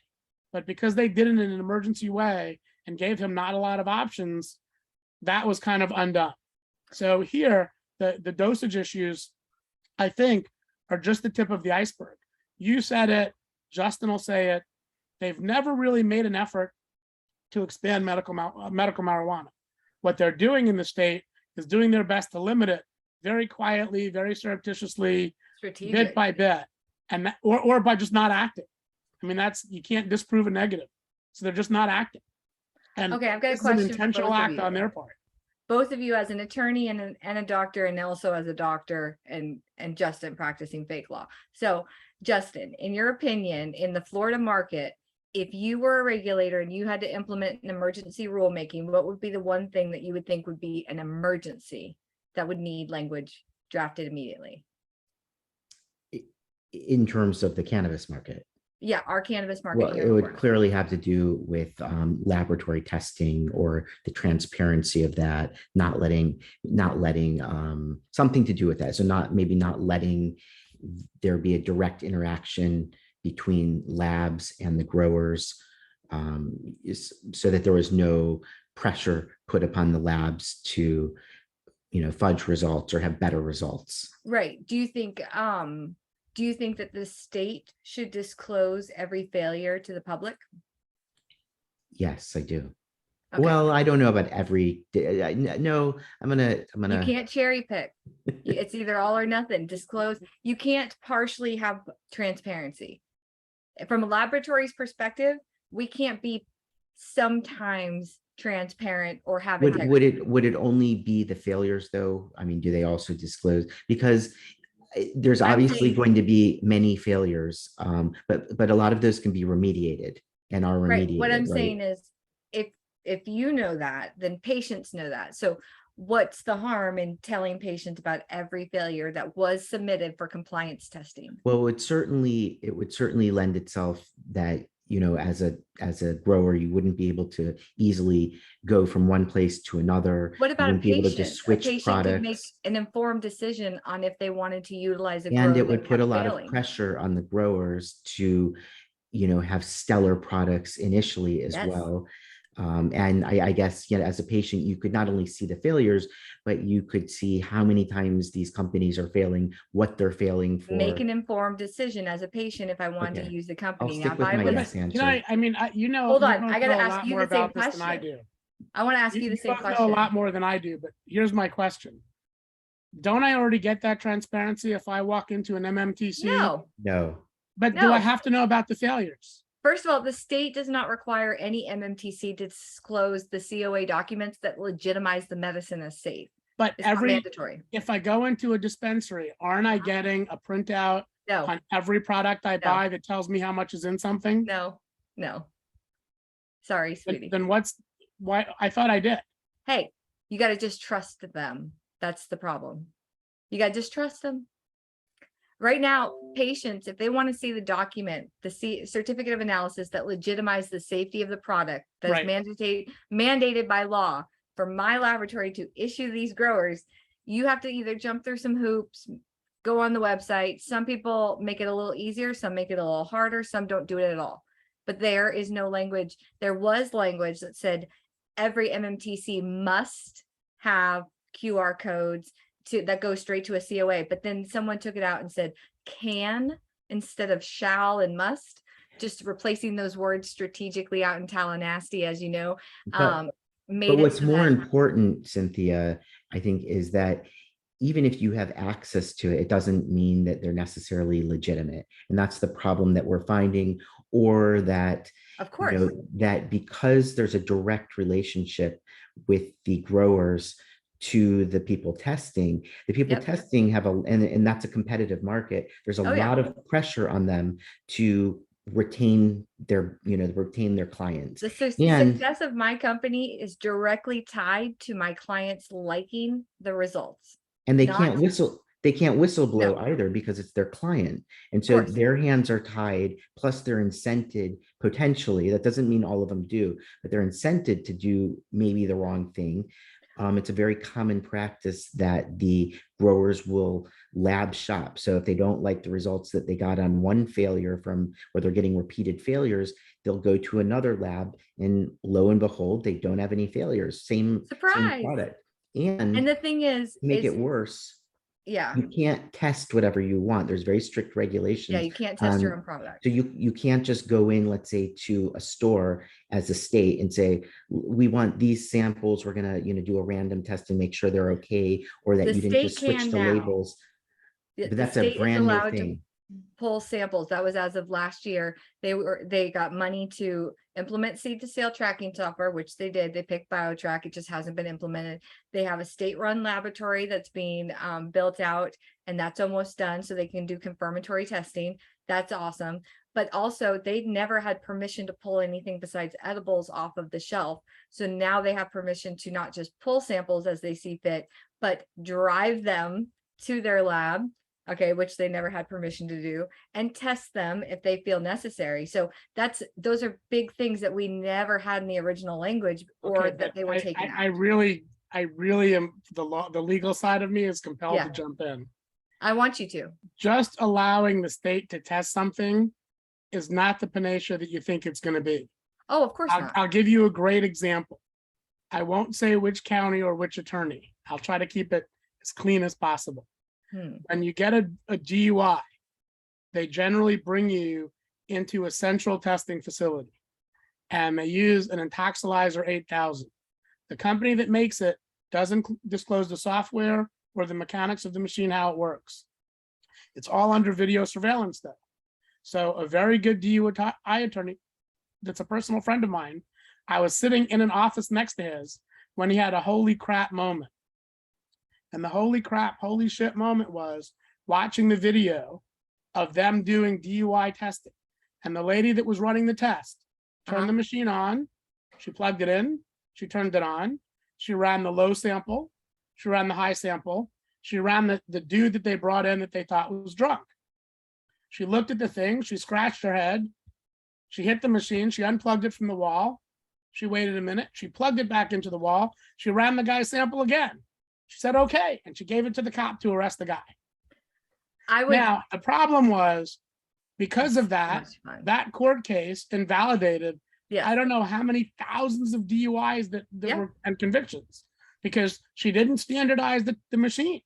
But because they did it in an emergency way and gave him not a lot of options, that was kind of undone. So here, the dosage issues, I think, are just the tip of the iceberg. You said it, Justin will say it. They've never really made an effort to expand medical marijuana. What they're doing in the state is doing their best to limit it very quietly, very surreptitiously, Strategic. bit by bit, and or by just not acting. I mean, you can't disprove a negative, so they're just not acting. And Okay, I've got a this is an question for intentional both of act you. on their part. Both of you as an attorney and a doctor, and also as a doctor, and Justin practicing fake law. So Justin, in your opinion, in the Florida market, if you were a regulator and you had to implement an emergency rulemaking, what would be the one thing that you would think would be an emergency that would need language drafted immediately? In terms of the cannabis market? Yeah, our cannabis market. Well, here it in would Florida. clearly have to do with laboratory testing or the transparency of that, not letting something to do with that. So maybe not letting there be a direct interaction between labs and the growers, so that there was no pressure put upon the labs to, fudge results or have better results. Right. Do you think that the state should disclose every failure to the public? Yes, I do. Okay. Well, I don't know about every day. No, I'm You gonna. can't cherry pick. It's either all or nothing. Disclose. You can't partially have transparency. From a laboratory's perspective, we can't be sometimes transparent or have integrity. Would it only be the failures though? I mean, do they also disclose? Because there's I'm obviously saying- going to be many failures, but a lot of those can be remediated and are remediated. Right. What I'm right? saying is, if if you know that, then patients know that. So what's the harm in telling patients about every failure that was submitted for compliance testing? Well, it would certainly lend itself that, as a grower, you wouldn't be able to easily go from one place to another. What You about a wouldn't be able to just patient? A switch patient could make products. an informed decision on if they wanted to utilize a And grower it would that put a kept lot of failing. pressure on the growers to, have stellar products initially as Yes. well. And I guess, as a patient, you could not only see the failures, but you could see how many times these companies are failing, what they're failing for. Make an informed decision as a patient if I want to Okay. use the I'll company. stick Now, with if I my was, yes Can answer. I mean, hold you on, both I got to know a ask lot you more the same about this than I question. do. I want to ask you the You same both know a question. lot more than I do, but here's my question. Don't I already get that transparency if I walk into an MMTC? No, No. But do I no. have to know about the failures? First of all, the state does not require any MMTC to disclose the COA documents that legitimize the medicine as safe. But It's not mandatory. if I go into a dispensary, aren't I getting a printout No, on every product I No. buy that tells me how much is in something? no, no. Sorry, sweetie. Then why? I thought I did. Hey, you got to just trust them. That's the problem. You got to just trust them. Right now, patients, if they want to see the document, the certificate of analysis that legitimize the safety of the product that Right. is mandated by law for my laboratory to issue these growers, you have to either jump through some hoops, go on the website. Some people make it a little easier, some make it a little harder, some don't do it at all. But there is no language. There was language that said every MMTC must have QR codes that go straight to a COA, but then someone took it out and said can instead of shall and must, just replacing those words strategically out in Tallahassee, as you know, But made But it what's so more that important, Cynthia, I think, is that even if you have access to it, it doesn't mean that they're necessarily legitimate. And that's the problem that we're finding, or that, of course, that because there's a direct relationship with the growers to the people testing, the people Yep. testing have and that's a competitive market. There's a Oh, yeah. lot of pressure on them to retain their clients. the And success of my company is directly tied to my clients liking the results. they Not- can't whistleblow No. either because it's their client. And Of so course. their hands are tied, plus they're incented potentially. That doesn't mean all of them do, but they're incented to do maybe the wrong thing. It's a very common practice that the growers will lab shop. So if they don't like the results that they got on one failure from where they're getting repeated failures, they'll go to another lab and lo and behold, they don't have any failures. Same Surprise. product. And the thing is, to make it worse, yeah, you can't test whatever you want. There's very strict regulations. yeah, you can't test your own product. So you can't just go in, let's say, to a store as a state and say, we want these samples. We're gonna, do a random test and make sure they're okay, or that The you didn't state just switch can the now. labels. The But that's a state is brand new allowed to thing. pull samples. That was as of last year. They got money to implement seed to sale tracking software, which they did. They picked BioTrack. It just hasn't been implemented. They have a state-run laboratory that's being built out, and that's almost done, so they can do confirmatory testing. That's awesome. But also, they never had permission to pull anything besides edibles off of the shelf. So now they have permission to not just pull samples as they see fit, but drive them to their lab, okay, which they never had permission to do, and test them if they feel necessary. So those are big things that we never had in the original language, or Okay, that they were taking out. I really am, the legal side of me is compelled Yeah. to jump in. I want you to. Just allowing the state to test something is not the panacea that you think it's going to be. Oh, of course not. I'll give you a great example. I won't say which county or which attorney. I'll try to keep it as clean as possible. When you get a DUI, they generally bring you into a central testing facility, and they use an Intoxilizer 8000. The company that makes it doesn't disclose the software or the mechanics of the machine, how it works. It's all under video surveillance though. So a very good DUI attorney, that's a personal friend of mine, I was sitting in an office next to his when he had a holy crap moment. And the holy crap, holy shit moment was watching the video of them doing DUI testing. And the lady that was running the test turned the machine on, she plugged it in, She turned it on. She ran the low sample. She ran the high sample. She ran the dude that they brought in that they thought was drunk. She looked at the thing. She scratched her head. She hit the machine. She unplugged it from the wall. She waited a minute. She plugged it back into the wall. She ran the guy's sample again. She said, okay. And she gave it to the cop to arrest the guy. Now, the problem was, because of that, that court case invalidated, I don't know how many thousands of DUIs that were and convictions, because she didn't standardize the machine.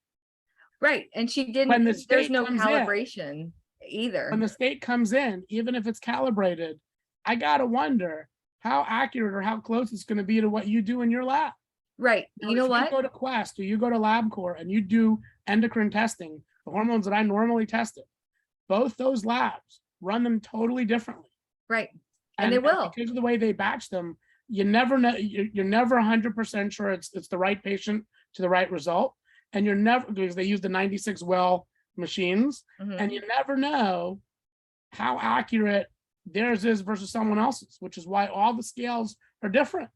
Right. And she didn't, When the there's state no comes in- calibration either. When the state comes in, even if it's calibrated, I gotta wonder how accurate or how close it's going to be to what you do in your lab. Right. Now, You know if what? you go to Quest or you go to LabCorp and you do endocrine testing, the hormones that I normally tested, both those labs run them totally differently. Right. And they will. Because of the way they batch them, you never know. You're never 100% sure it's the right patient to the right result, and you're never, because they use the 96 well machines, Mhm. and you never know how accurate theirs is versus someone else's, which is why all the scales are different.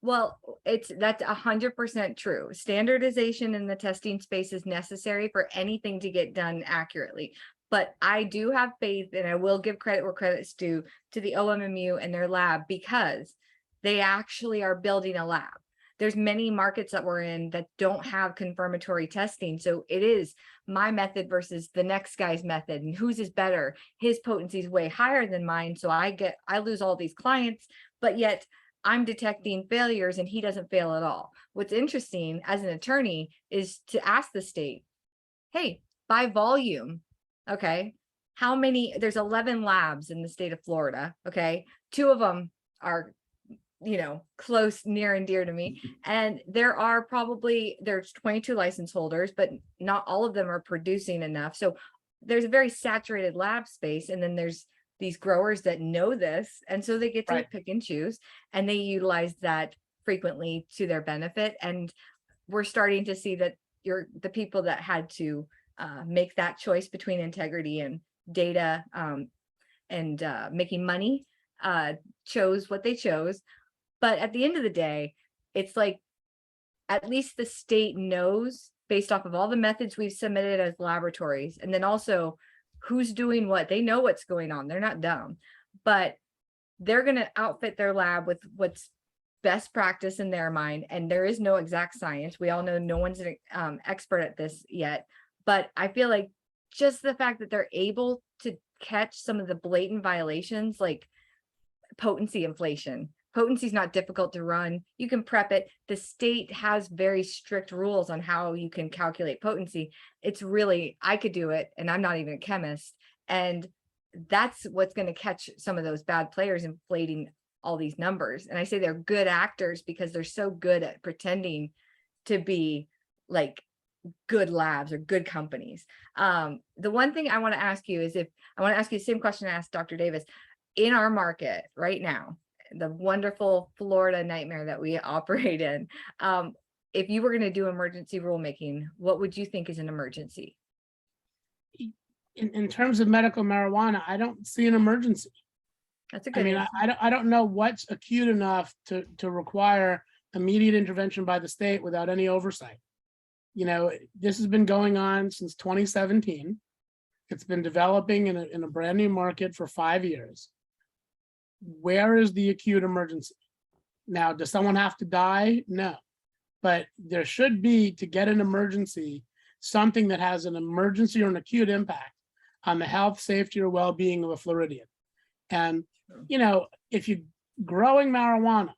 Well, that's 100% true. Standardization in the testing space is necessary for anything to get done accurately. But I do have faith, and I will give credit where credit's due to the OMMU and their lab, because they actually are building a lab. There's many markets that we're in that don't have confirmatory testing. So it is my method versus the next guy's method, and whose is better. His potency is way higher than mine. So I lose all these clients, but yet I'm detecting failures and he doesn't fail at all. What's interesting as an attorney is to ask the state, hey, by volume, okay, how many, there's 11 labs in the state of Florida, okay, 2 of them are, close, near and dear to me. And there's 22 license holders, but not all of them are producing enough. So there's a very saturated lab space. And then there's these growers that know this. And so they get to pick and choose, and they utilize that frequently to their benefit. And we're starting to see that the people that had to make that choice between integrity and data and making money chose what they chose. But at the end of the day, it's like, at least the state knows, based off of all the methods we've submitted as laboratories, and then also who's doing what. They know what's going on. They're not dumb, but they're going to outfit their lab with what's best practice in their mind. And there is no exact science. We all know no one's an expert at this yet, but I feel like just the fact that they're able to catch some of the blatant violations, like potency inflation. Potency is not difficult to run. You can prep it. The state has very strict rules on how you can calculate potency. It's really, I could do it, and I'm not even a chemist. And that's what's going to catch some of those bad players inflating all these numbers. And I say they're good actors because they're so good at pretending to be like good labs or good companies. The one thing I want to ask you is, I want to ask you the same question I asked Dr. Davis. In our market right now, the wonderful Florida nightmare that we operate in, if you were going to do emergency rulemaking, what would you think is an emergency? In terms of medical marijuana, I don't see an emergency. That's a good answer. I don't know what's acute enough to require immediate intervention by the state without any oversight. This has been going on since 2017. It's been developing in a brand new market for 5 years. Where is the acute emergency? Now, does someone have to die? No, but there should be, to get an emergency, something that has an emergency or an acute impact on the health, safety, or well-being of a Floridian. And, if you're growing marijuana,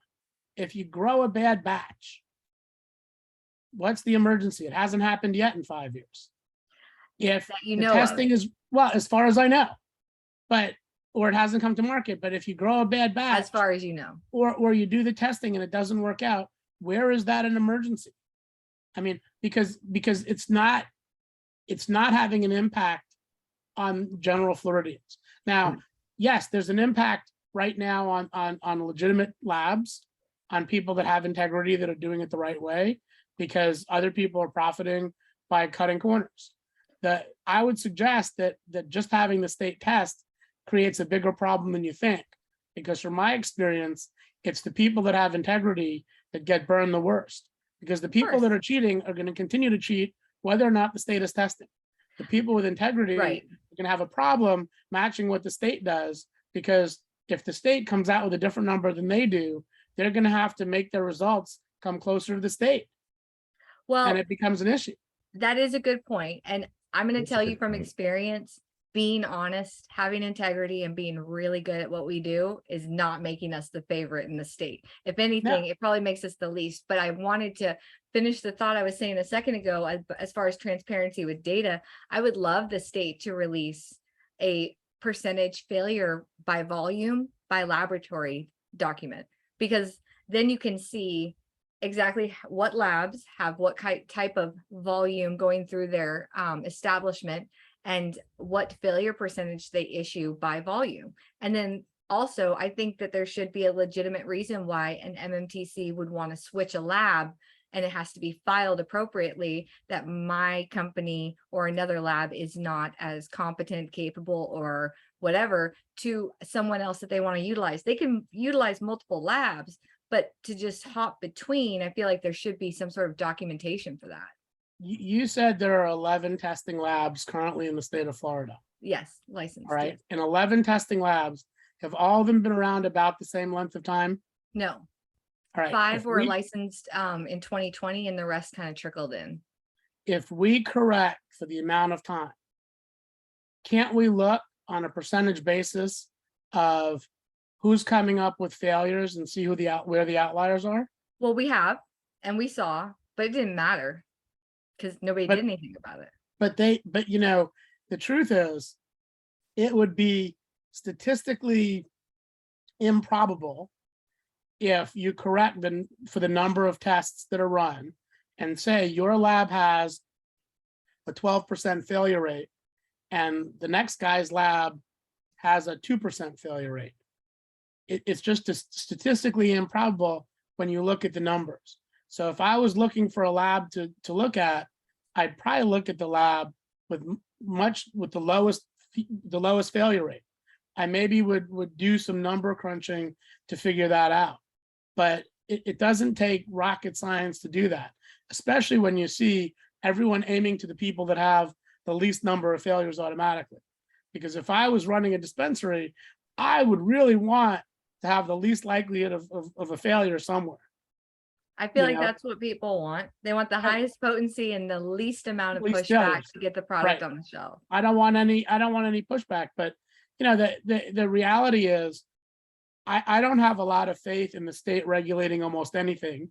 if you grow a bad batch, what's the emergency? It hasn't happened yet in 5 years. If the testing is, well, as far as I know, or it hasn't come to market, but if you grow a bad batch, as far as you know, or you do the testing and it doesn't work out, where is that an emergency? I mean, because it's not having an impact on general Floridians. Now, yes, there's an impact right now on legitimate labs, on people that have integrity, that are doing it the right way, because other people are profiting by cutting corners. I would suggest that just having the state test creates a bigger problem than you think, because from my experience, It's the people that have integrity that get burned the worst, because the people that course. are cheating are going to continue to cheat whether or not the state is testing. The people with integrity Right. are going to have a problem matching what the state does, because if the state comes out with a different number than they do, they're going to have to make their results come closer to the state, and Well, it becomes an issue. that is a good point. And I'm going to That's a tell you good from point. experience, being honest, having integrity, and being really good at what we do is not making us the favorite in the state. If anything, it probably makes us the least. But I wanted to finish the thought I was saying a second ago, as far as transparency with data. I would love the state to release a percentage failure by volume, by laboratory document, because then you can see exactly what labs have what type of volume going through their establishment, and what failure percentage they issue by volume. And then also, I think that there should be a legitimate reason why an MMTC would want to switch a lab, and it has to be filed appropriately that my company or another lab is not as competent, capable, or whatever to someone else that they want to utilize. They can utilize multiple labs, but to just hop between, I feel like there should be some sort of documentation for that. You said there are 11 testing labs currently in the state of Florida. Yes, licensed. All right. Yes. And 11 testing labs, have all of them been around about the same length of time? No, All right. 5 If were we- licensed in 2020, and the rest kind of trickled in. If we correct for the amount of time, can't we look on a percentage basis of who's coming up with failures and see who where the outliers are? Well, we have, and we saw, but it didn't matter because nobody But- did anything about it. But you know, the truth is, it would be statistically improbable if you correct for the number of tests that are run and say your lab has a 12% failure rate and the next guy's lab has a 2% failure rate. It's just statistically improbable when you look at the numbers. So if I was looking for a lab to look at, I'd probably look at the lab with the lowest failure rate. I maybe would do some number crunching to figure that out. But it doesn't take rocket science to do that, especially when you see everyone aiming to the people that have the least number of failures automatically. Because if I was running a dispensary, I would really want to have the least likelihood of a failure somewhere. I feel You like know? that's what people want. They want the Right. highest potency and the least amount of Least pushback failures. to get the product Right. on the shelf. I don't want any pushback, but you know, the reality is I don't have a lot of faith in the state regulating almost anything,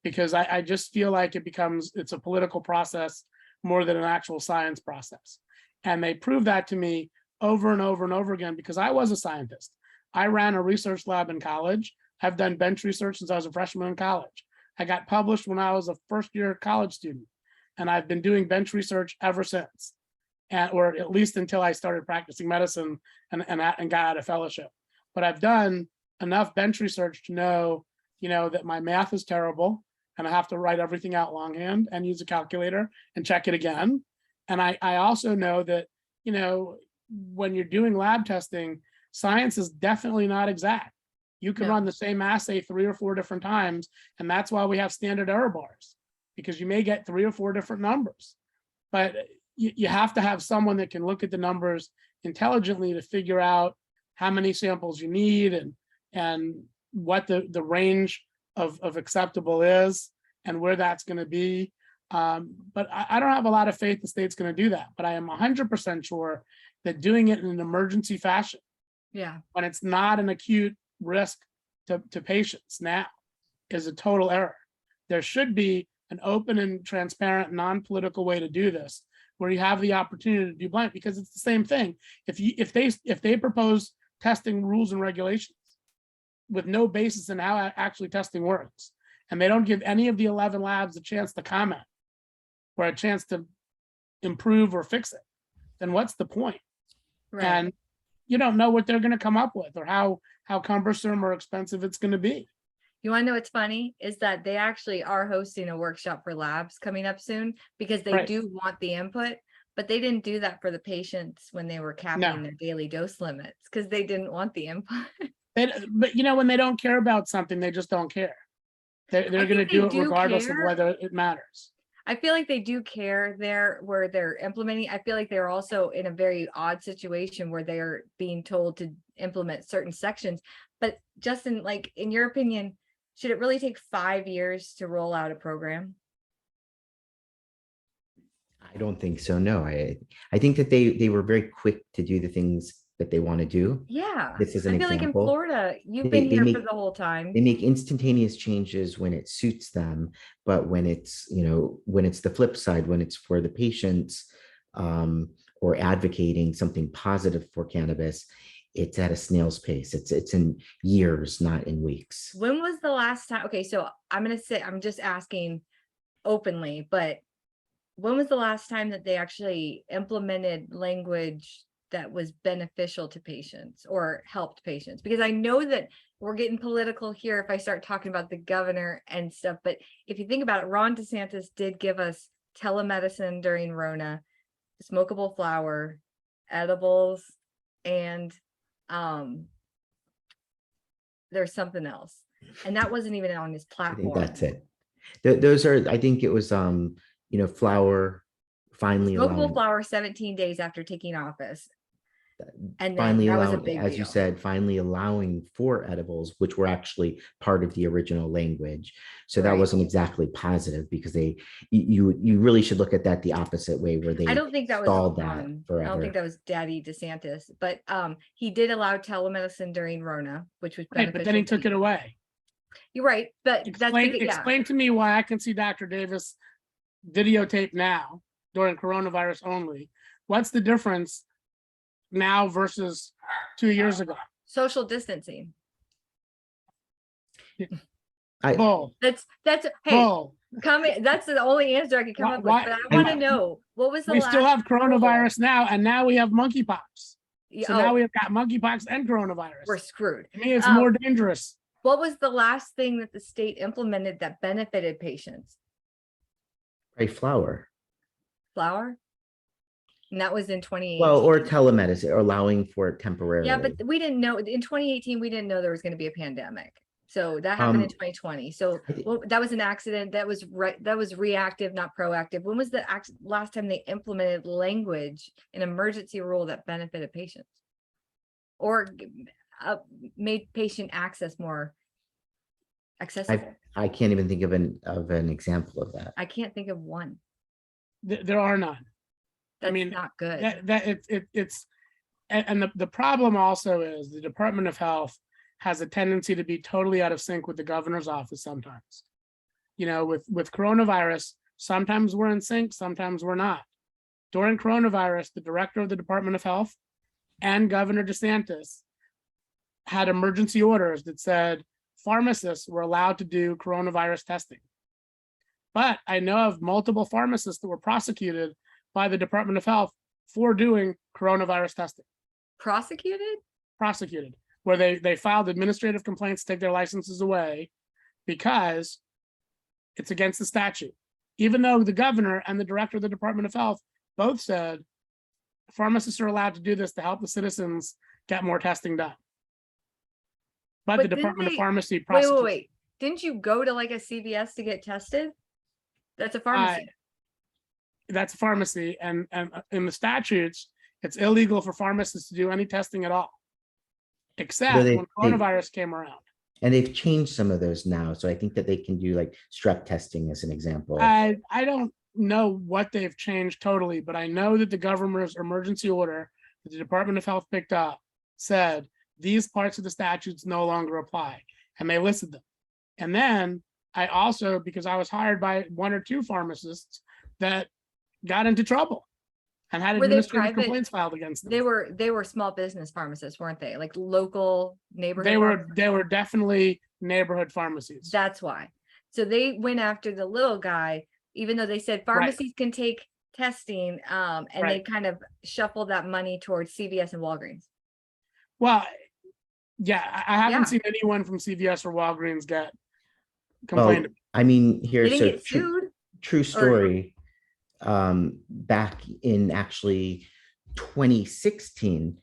because I just feel like it's a political process more than an actual science process. And they prove that to me over and over and over again, because I was a scientist. I ran a research lab in college. I've done bench research since I was a freshman in college. I got published when I was a first-year college student, and I've been doing bench research ever since, or at least until I started practicing medicine and got out of fellowship. But I've done enough bench research to know, that my math is terrible, and I have to write everything out longhand and use a calculator and check it again. And I also know that, when you're doing lab testing, science is definitely not exact. You can No. run the same assay 3 or 4 different times, and that's why we have standard error bars, because you may get 3 or 4 different numbers. But you have to have someone that can look at the numbers intelligently to figure out how many samples you need and what the range of acceptable is and where that's going to be. But I don't have a lot of faith the state's going to do that. But I am 100% sure that doing it in an emergency fashion, Yeah. when it's not an acute risk to patients now, is a total error. There should be an open and transparent, non-political way to do this, where you have the opportunity to do blind, because it's the same thing. If they propose testing rules and regulations with no basis in how actually testing works, and they don't give any of the 11 labs a chance to comment or a chance to improve or fix it, then what's the point? Right. And you don't know what they're going to come up with, or how cumbersome or expensive it's going to be. You want to know what's funny is that they actually are hosting a workshop for labs coming up soon, because they Right. do want the input, but they didn't do that for the patients when they were capping No. their daily dose limits, because they didn't want the input. But when they don't care about something, they just don't care. They're I going to think do they it do regardless of care. whether it matters. I feel like they do care there where they're implementing. I feel like they're also in a very odd situation where they're being told to implement certain sections. But Justin, like in your opinion, should it really take 5 years to roll out a program? I don't think so. No, I think that they were very quick to do the things that they want to do. Yeah. This is an I feel like in example. Florida, you've They, been they here make for the whole time. they make instantaneous changes when it suits them, but when it's when it's the flip side, when it's for the patients, or advocating something positive for cannabis, it's at a snail's pace. It's in years, not in weeks. When was the last time? Okay, so I'm just asking openly, but when was the last time that they actually implemented language that was beneficial to patients or helped patients? Because I know that we're getting political here if I start talking about the governor and stuff, but if you think about it, Ron DeSantis did give us telemedicine during Rona, smokable flower, edibles, and there's something else. And that wasn't even on his I think platform. that's it. Those are, I think it was, flower finally Smokable allowing, flower 17 days after taking office. And then finally that was a allowing, big as you deal. said, finally allowing for edibles, which were actually part of the original language. So that Right. wasn't exactly positive, because you really should look at that the opposite way, where they I don't think that was stalled that I don't forever. think that was Daddy DeSantis, but he did allow telemedicine during Rona, which was Right, but then he beneficial. took it away. You're right, but that's because, yeah. Explain to me why I can see Dr. Davis videotape now during coronavirus only. What's the difference now versus 2 years ago? Social distancing. Bull. That's hey, Bull. that's the only answer I could come up with. But I want to know, what was the We last still have rule? coronavirus now, and now we have monkeypox. Yeah, So now we have got monkeypox and coronavirus. we're screwed. To me, it's more dangerous. What was the last thing that the state implemented that benefited patients? Right, flower. Flower? And that was in 2018. Well, or telemedicine, or allowing for it temporarily. Yeah, but we didn't know in 2018, we didn't know there was going to be a pandemic. So that happened in 2020. So that was an accident. That was right. That was reactive, not proactive. When was the last time they implemented language, an emergency rule that benefited patients or made patient access more accessible? I can't even think of an example of that. I can't think of one. There are none. That's I mean, not good. It's and the problem also is the Department of Health has a tendency to be totally out of sync with the governor's office sometimes. With coronavirus, sometimes we're in sync, sometimes we're not. During coronavirus, the director of the Department of Health and Governor DeSantis had emergency orders that said pharmacists were allowed to do coronavirus testing. But I know of multiple pharmacists that were prosecuted by the Department of Health for doing coronavirus testing. Prosecuted, where they filed administrative complaints to take their licenses away because it's against the statute. Even though the governor and the director of the Department of Health both said pharmacists are allowed to do this to help the citizens get more testing done. But the Department of Pharmacy prosecuted. Wait. Didn't you go to like a CVS to get tested? That's a pharmacy. That's a pharmacy, and in the statutes, it's illegal for pharmacists to do any testing at all, except when coronavirus came around. And they've changed some of those now, so I think that they can do like strep testing as an example. I don't know what they've changed totally, but I know that the governor's emergency order that the Department of Health picked up said these parts of the statutes no longer apply, and they listed them. And then I also, because I was hired by one or two pharmacists that got into trouble and had administrative complaints filed against them. They were small business pharmacists, weren't they? Like local neighborhood. They were definitely neighborhood pharmacies. That's why. So they went after the little guy, even though they said pharmacies can take testing, and they kind of shuffled that money towards CVS and Walgreens. Well, yeah, I haven't seen anyone from CVS or Walgreens get complained. Well, I mean, here's a true story. Back in actually 2016,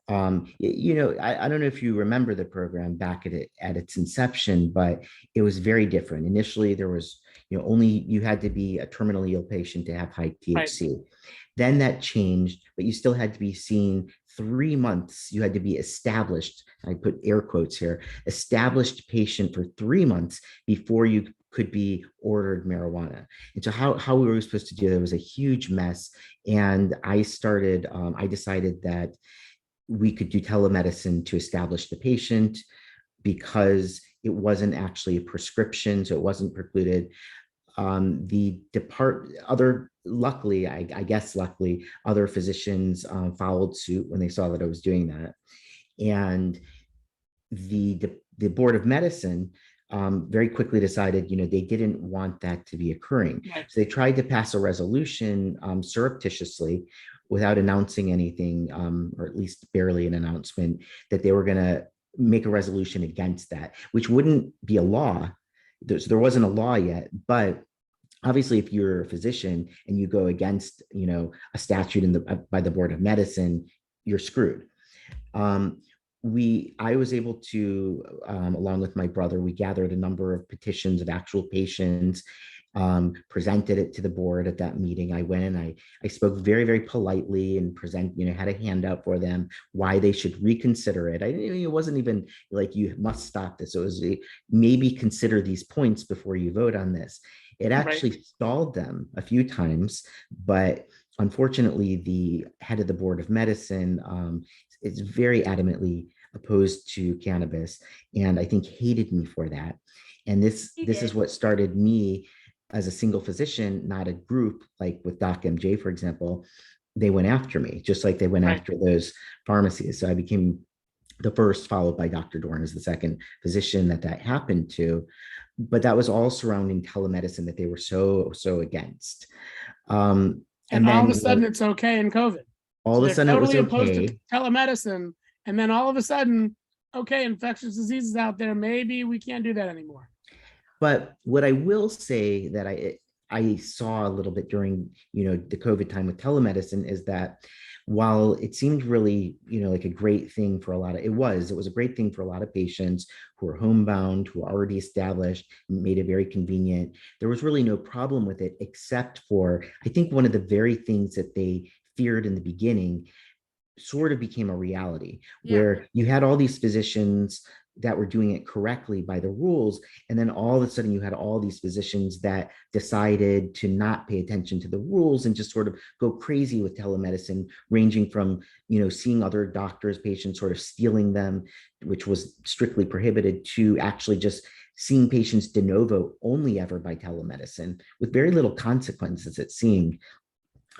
I don't know if you remember the program back at its inception, but it was very different. Initially, there was, only you had to be a terminally ill patient to have high Right. THC. Then that changed, but you still had to be seen 3 months. You had to be established. I put air quotes here, established patient for 3 months before you could be ordered marijuana. And so how we were supposed to do that was a huge mess. And I decided that we could do telemedicine to establish the patient because it wasn't actually a prescription, so it wasn't precluded. Luckily, I guess luckily, other physicians followed suit when they saw that I was doing that. And the Board of Medicine very quickly decided, they didn't want that to be occurring. Right. So they tried to pass a resolution surreptitiously without announcing anything, or at least barely an announcement, that they were going to make a resolution against that, which wouldn't be a law. There wasn't a law yet, but obviously, if you're a physician and you go against, a statute by the Board of Medicine, you're screwed. I was able to, along with my brother, we gathered a number of petitions of actual patients, presented it to the board at that meeting. I went and I spoke very, very politely and had a handout for them why they should reconsider it. It wasn't even like you must stop this. It was maybe consider these points before you vote on this. It actually stalled them a few times, but unfortunately, the head of the Board of Medicine is very adamantly opposed to cannabis, and I think hated me for that. And this is what started me as a single physician, not a group like with Doc MJ, for example. They went after me, just like they went after those pharmacies. So I became the first, followed by Dr. Dorn as the second physician that happened to. But that was all surrounding telemedicine that they were so against. And then all of a sudden, it's okay in COVID. All of a sudden, totally it was opposed okay. to telemedicine, and then all of a sudden, okay, infectious diseases out there. Maybe we can't do that anymore. But what I will say that I saw a little bit during the COVID time with telemedicine is that while it seemed really like a great thing for it was a great thing for a lot of patients who are homebound, who are already established, made it very convenient. There was really no problem with it, except for I think one of the very things that they feared in the beginning sort of became a reality, where you had all these physicians that were doing it correctly by the rules, and then all of a sudden you had all these physicians that decided to not pay attention to the rules and just sort of go crazy with telemedicine, ranging from seeing other doctors, patients, sort of stealing them, which was strictly prohibited, to actually just seeing patients de novo only ever by telemedicine with very little consequences, it seemed.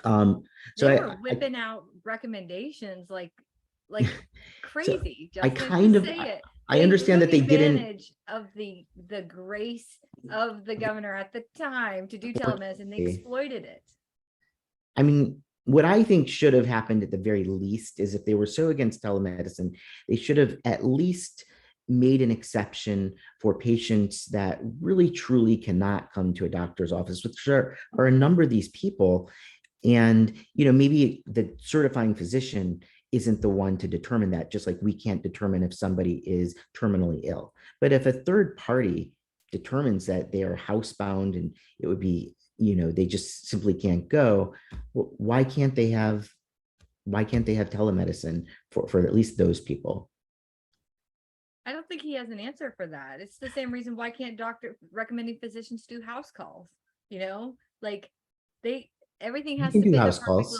So they were whipping out recommendations like crazy. I kind of say it. I understand that they didn't advantage of the grace of the governor at the time to do telemedicine. They exploited it. I mean, what I think should have happened at the very least is if they were so against telemedicine, they should have at least made an exception for patients that really truly cannot come to a doctor's office, which are a number of these people. And maybe the certifying physician isn't the one to determine that, just like we can't determine if somebody is terminally ill. But if a third party determines that they are housebound and it would be, they just simply can't go, why can't they have telemedicine for at least those people? I don't think he has an answer for that. It's the same reason why can't recommending physicians do house calls? Like everything has to be house calls.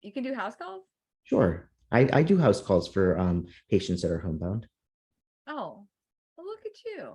You can do house calls? Sure. I do house calls for patients that are homebound. Oh, well, look at you.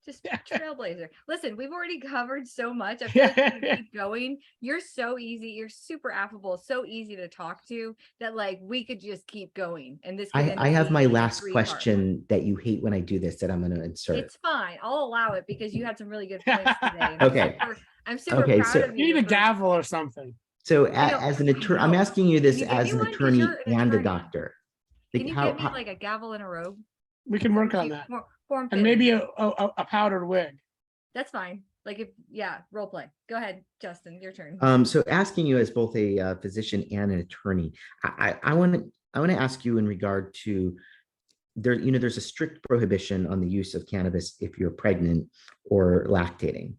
Just trailblazer. Listen, we've already covered so much. I feel like we can keep going. You're so easy. You're super affable, so easy to talk to that we could just keep going. And this I have my last question that you hate when I do this that I'm going to insert. It's fine. I'll allow it because you had some really good points today. Okay. I'm super proud of you. You need a gavel or something. So as an attorney, I'm asking you this as an attorney and a doctor. Can you give me a gavel and a robe? We can work on that. And maybe a powdered wig. That's fine. Role play. Go ahead, Justin, your turn. So asking you as both a physician and an attorney, I want to I want to ask you in regard to there, there's a strict prohibition on the use of cannabis if you're pregnant or lactating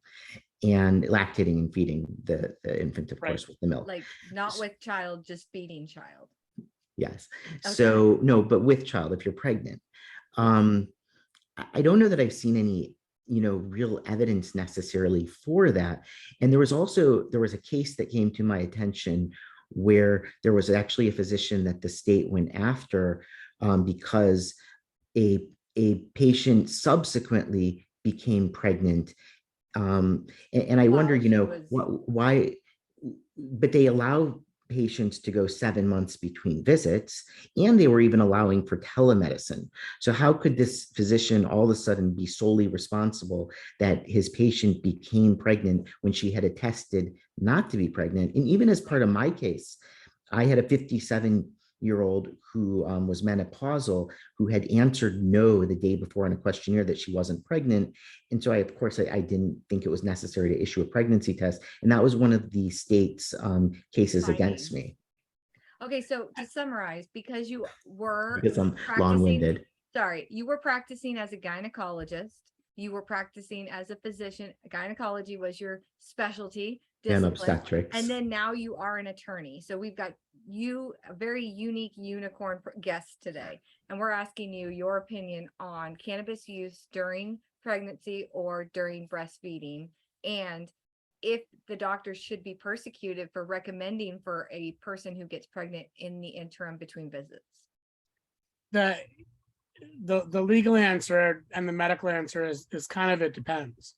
and feeding the infant, of Right. course, with the milk. Like not with child, just feeding child. Yes. Okay. So no, but with child, if you're pregnant. I don't know that I've seen any, real evidence necessarily for that. And there was a case that came to my attention where there was actually a physician that the state went after because a patient subsequently became pregnant. And I wonder, While she was- why, but they allow patients to go 7 months between visits, and they were even allowing for telemedicine. So how could this physician all of a sudden be solely responsible that his patient became pregnant when she had attested not to be pregnant? And even as part of my case, I had a 57-year-old who was menopausal, who had answered no the day before on a questionnaire that she wasn't pregnant. And so of course, I didn't think it was necessary to issue a pregnancy test. And that was one of the state's cases against me. Okay, so to summarize, because you were Because I'm practicing, long-winded. sorry, you were practicing as a gynecologist, you were practicing as a physician, gynecology was your specialty, And discipline, obstetrics. and then now you are an attorney. So we've got you, a very unique unicorn guest today, and we're asking you your opinion on cannabis use during pregnancy or during breastfeeding, and if the doctor should be persecuted for recommending for a person who gets pregnant in the interim between visits. The legal answer and the medical answer is kind of, it depends.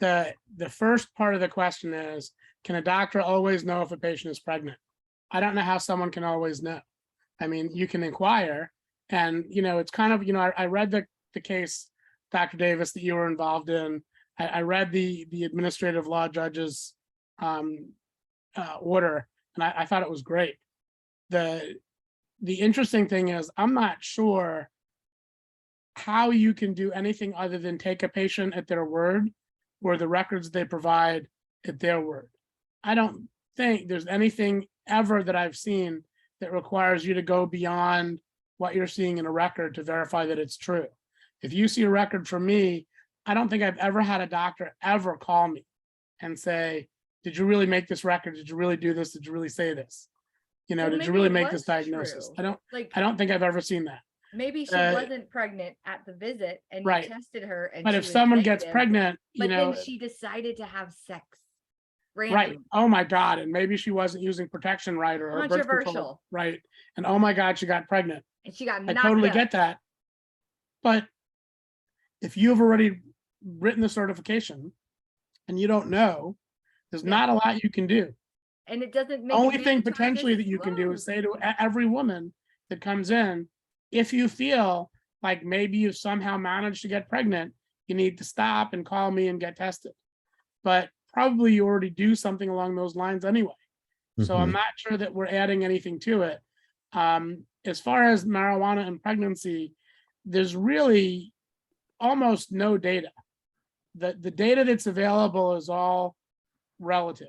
The first part of the question is, can a doctor always know if a patient is pregnant? I don't know how someone can always know. I mean, you can inquire, and it's kind of, I read the case, Dr. Davis, that you were involved in. I read the administrative law judge's order, and I thought it was great. The interesting thing is, I'm not sure how you can do anything other than take a patient at their word or the records they provide at their word. I don't think there's anything ever that I've seen that requires you to go beyond what you're seeing in a record to verify that it's true. If you see a record from me, I don't think I've ever had a doctor ever call me and say, did you really make this record? Did you really do this? Did you really say this? Well, did you really maybe it make this was diagnosis? true. I don't think I've ever seen that. Maybe she wasn't pregnant at the visit and you Right. tested her and But she if was someone gets negative, pregnant, but then she decided to have sex. right. Random. Oh my God. And maybe she wasn't using protection right, or her birth control, Controversial. right. And oh my God, she got pregnant. And she got I knocked totally up. get that. But if you've already written the certification and you don't know, there's not a lot you can do. And it doesn't make Only it thing mandatory potentially that you can do is say to every woman that comes in, if you feel like maybe you somehow managed to get pregnant, you need to stop and call me and get tested. But probably you already do something along those lines anyway. So I'm not sure that we're adding anything to it. As far as marijuana and pregnancy, there's really almost no data. The data that's available is all relative.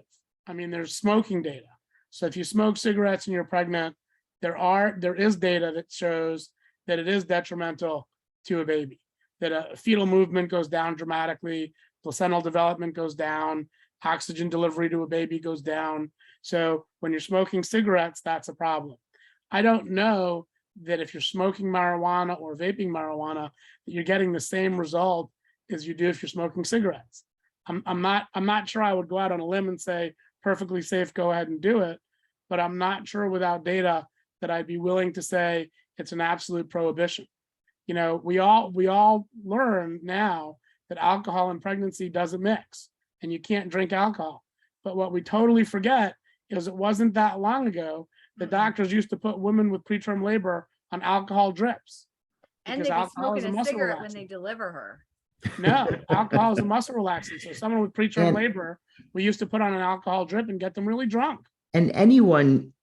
I mean, there's smoking data. So if you smoke cigarettes and you're pregnant, there is data that shows that it is detrimental to a baby, that a fetal movement goes down dramatically, placental development goes down, oxygen delivery to a baby goes down. So when you're smoking cigarettes, that's a problem. I don't know that if you're smoking marijuana or vaping marijuana, that you're getting the same result as you do if you're smoking cigarettes. I'm not sure I would go out on a limb and say perfectly safe, go ahead and do it, but I'm not sure without data that I'd be willing to say it's an absolute prohibition. We all learn now that alcohol and pregnancy doesn't mix, and you can't drink alcohol. But what we totally forget is it wasn't that long ago that doctors used to put women with preterm labor on alcohol drips. And they'd be smoking a cigarette when they deliver her. No, alcohol is a muscle relaxant. So someone with preterm labor, we used to put on an alcohol drip and get them really drunk. And anyone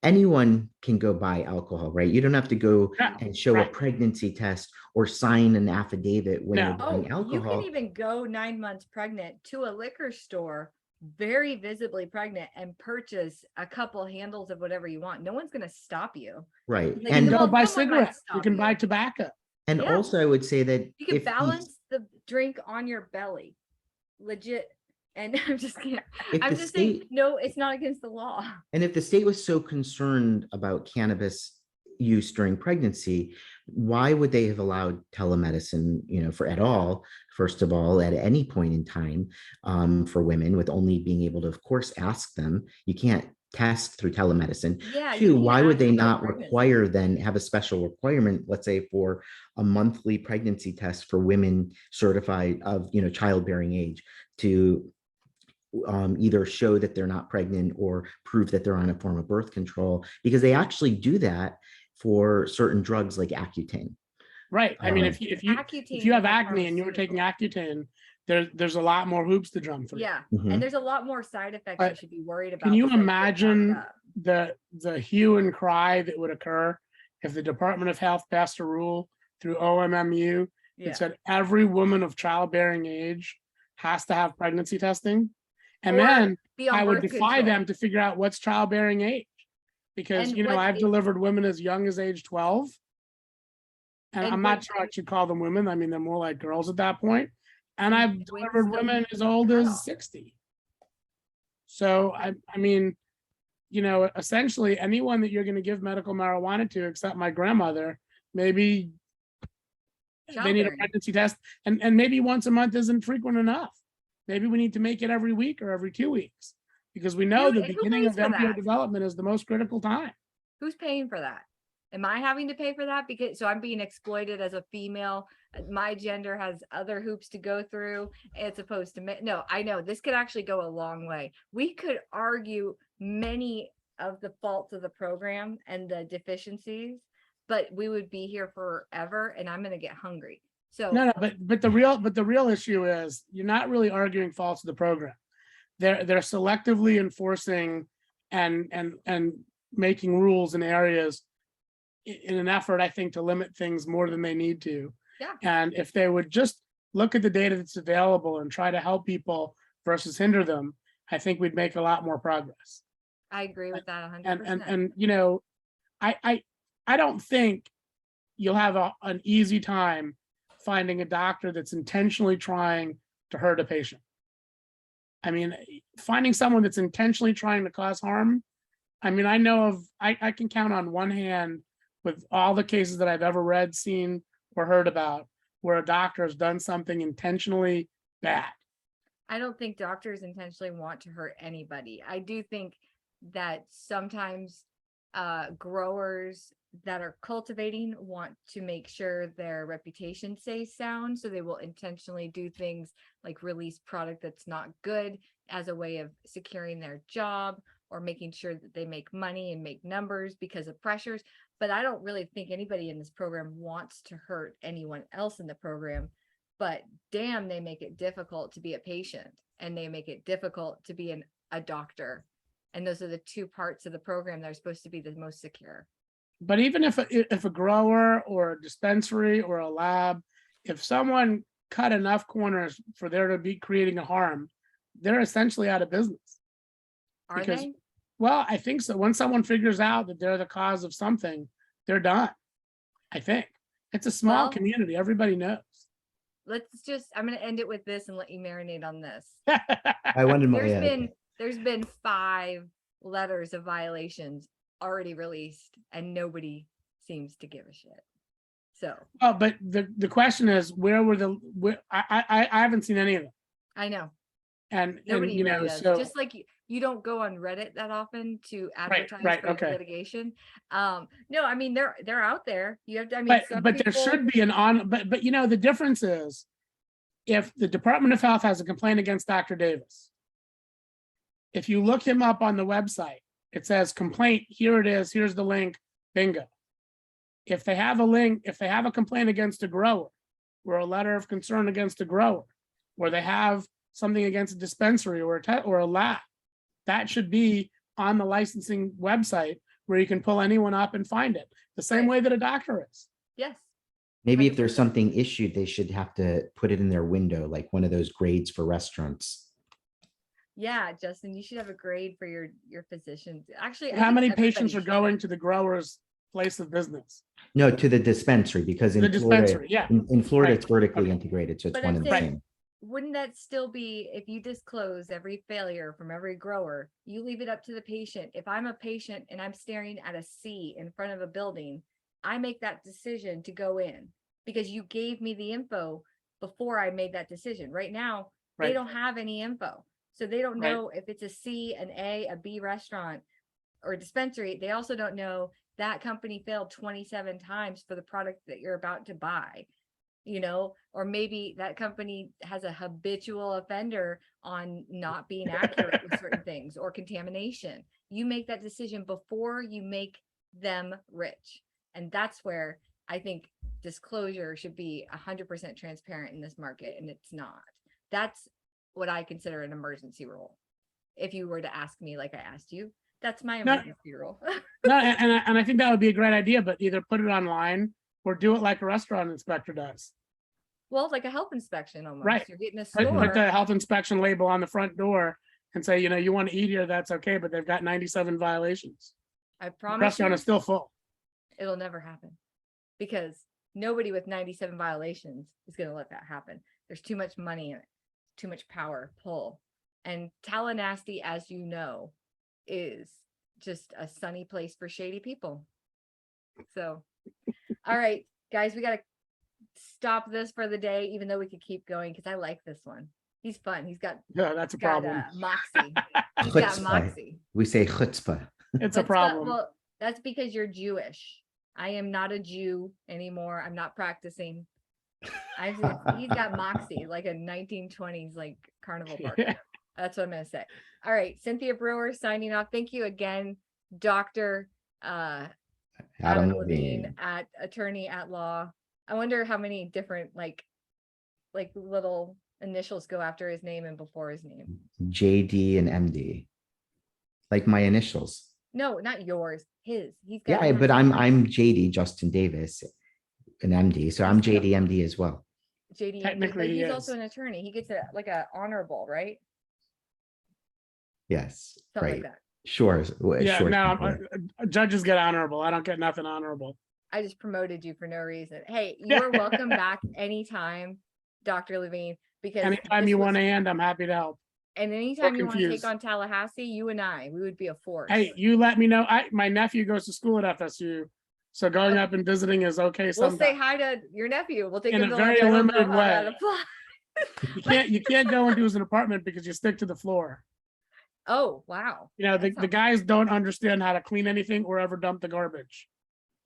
can go buy alcohol, right? You don't have to go and show a pregnancy test or sign an affidavit when you're buying alcohol. You can even go 9 months pregnant to a liquor store very visibly pregnant and purchase a couple handles of whatever you want. No one's going to stop you. Right. Like, You can And go buy someone might cigarettes, you stop can buy you. tobacco. and Yeah. also I would say that You can if balance the drink on your belly, legit. And I'm just kidding. If I'm the just saying, state- no, it's not against the law. And if the state was so concerned about cannabis use during pregnancy, why would they have allowed telemedicine, for at all, first of all, at any point in time, for women, with only being able to, of course, ask them? You can't test through telemedicine. Yeah. Two, why would they ask about not pregnancy. require then have a special requirement, let's say, for a monthly pregnancy test for women certified of, childbearing age, to either show that they're not pregnant or prove that they're on a form of birth control, because they actually do that for certain drugs like Accutane. Right. I mean, if you have is a acne and you're taking Accutane, there's a lot more hoops to jump through. Yeah. Mhm. And there's a lot more side effects you should be worried about. Can you besides getting imagine knocked up. the hue and cry that would occur if the Department of Health passed a rule through OMMU Yeah. that said every woman of childbearing age has to have pregnancy testing? And Or then be on I would birth defy control. them to figure out what's childbearing age. Because, And what I've is- delivered women as young as age 12. And And I'm what not sure I should call them women. I mean, they're more like girls at that point. And And I've when's delivered the women as old cutoff? as 60. So I mean, essentially anyone that you're going to give medical marijuana to, except my grandmother, maybe they need a Childbearing. pregnancy test, and maybe once a month isn't frequent enough. Maybe we need to make it every week or every 2 weeks, because we know Who- the who beginning pays of for embryo that? development is the most critical time. Who's paying for that? Am I having to pay for that? Because so I'm being exploited as a female. My gender has other hoops to go through. It's opposed to me. No, I know this could actually go a long way. We could argue many of the faults of the program and the deficiencies, but we would be here forever, and I'm going to get hungry. So No, but the real issue is you're not really arguing faults of the program. They're selectively enforcing and making rules in areas in an effort, I think, to limit things more than they need to. Yeah. And if they would just look at the data that's available and try to help people versus hinder them, I think we'd make a lot more progress. I agree with that 100%. And I don't think you'll have an easy time finding a doctor that's intentionally trying to hurt a patient. I mean, finding someone that's intentionally trying to cause harm. I mean, I can count on one hand with all the cases that I've ever read, seen, or heard about where a doctor has done something intentionally bad. I don't think doctors intentionally want to hurt anybody. I do think that sometimes growers that are cultivating want to make sure their reputation stays sound. So they will intentionally do things like release product that's not good as a way of securing their job or making sure that they make money and make numbers because of pressures. But I don't really think anybody in this program wants to hurt anyone else in the program. But damn, they make it difficult to be a patient, and they make it difficult to be a doctor. And those are the two parts of the program that are supposed to be the most secure. But even if a grower or a dispensary or a lab, if someone cut enough corners for there to be creating a harm, they're essentially out of business. Are Because- they? Well, I think so. Once someone figures out that they're the cause of something, they're done. I think it's a small Well- community. Everybody knows. I'm going to end it with this and let you marinate on this. I wanted my There's been 5 letters of violations already released, and nobody seems to give a shit. So Well, but the question is, I haven't seen any of them. I know And nobody you know, really does. so Just like you don't go on Reddit that often to advertise right, for okay. litigation. No, I mean they're out there. You have to. I mean, some but there people- should be but the difference is, if the Department of Health has a complaint against Dr. Davis, if you look him up on the website, it says complaint, here it is, here's the link, bingo. If they have a complaint against a grower, or a letter of concern against a grower, or they have something against a dispensary or a lab, that should be on the licensing website where you can pull anyone up and find it, the same Right. way that a doctor is. Yes. Maybe if there's something issued, they should have to put it in their window, like one of those grades for restaurants. Yeah, Justin, you should have a grade for your physicians. Actually, I How think many patients everybody are should. going to the grower's place of business? No, to the dispensary, because The in Florida, dispensary, yeah. in Florida, Right. it's vertically Okay. integrated, so it's But one I'm and the saying, same. wouldn't that still be, if you disclose every failure from every grower, you leave it up to the patient. If I'm a patient and I'm staring at a C in front of a building, I make that decision to go in because you gave me the info before I made that decision. Right now, they Right. don't have any info. So they don't Right. know if it's a C, an A, a B restaurant or dispensary. They also don't know that company failed 27 times for the product that you're about to buy. Or maybe that company has a habitual offender on not being accurate with certain things or contamination. You make that decision before you make them rich. And that's where I think disclosure should be 100% transparent in this market, and it's not. That's what I consider an emergency rule. If you were to ask me like I asked you, that's my No. emergency rule. No, and I think that would be a great idea, but either put it online or do it like a restaurant inspector does. Well, like a health inspection almost. Right. You're getting a Put score. the health inspection label on the front door and say, you want to eat here, that's okay, but they've got 97 violations. I The promise restaurant you, is still full. it'll never happen because nobody with 97 violations is going to let that happen. There's too much money in it, too much power pull. And Tallahassee, as you know, is just a sunny place for shady people. So, all right, guys, we got to stop this for the day, even though we could keep going because I like this one. He's fun. He's got That's a problem. moxie. He's got Chutzpah. moxie. We say chutzpah. It's a Chutzpah, problem. well, that's because you're Jewish. I am not a Jew anymore. I'm not practicing. He's got moxie, like a 1920s like carnival barker. That's what I'm gonna say. All right, Cynthia Brewer signing off. Thank you again, Dr. Adam Levine, at attorney at law. I wonder how many different like little initials go after his name and before his name. JD and MD, like my initials. No, not yours. His. He's got. Yeah, but I'm JD Justin Davis, an MD, so I'm JD MD as well. JD, Technically, but he he's is. also an attorney. He gets a honorable, right? Yes, Something right. like that. Sure. Yeah, sure. no, judges get honorable. I don't get nothing honorable. I just promoted you for no reason. Hey, you're welcome back anytime, Dr. Levine, because Anytime you want to hand, I'm happy to help. and anytime you want to take confused. on Tallahassee, you and we would be a force. Hey, you let me know. My nephew goes to school at FSU, so going up and visiting is okay. We'll say Sometimes hi to your nephew. We'll take In him a to very lunch. I don't know limited how that way. applies. you can't go into his apartment because you stick to the floor. Oh, wow. The guys don't understand how to clean anything or ever dump the garbage.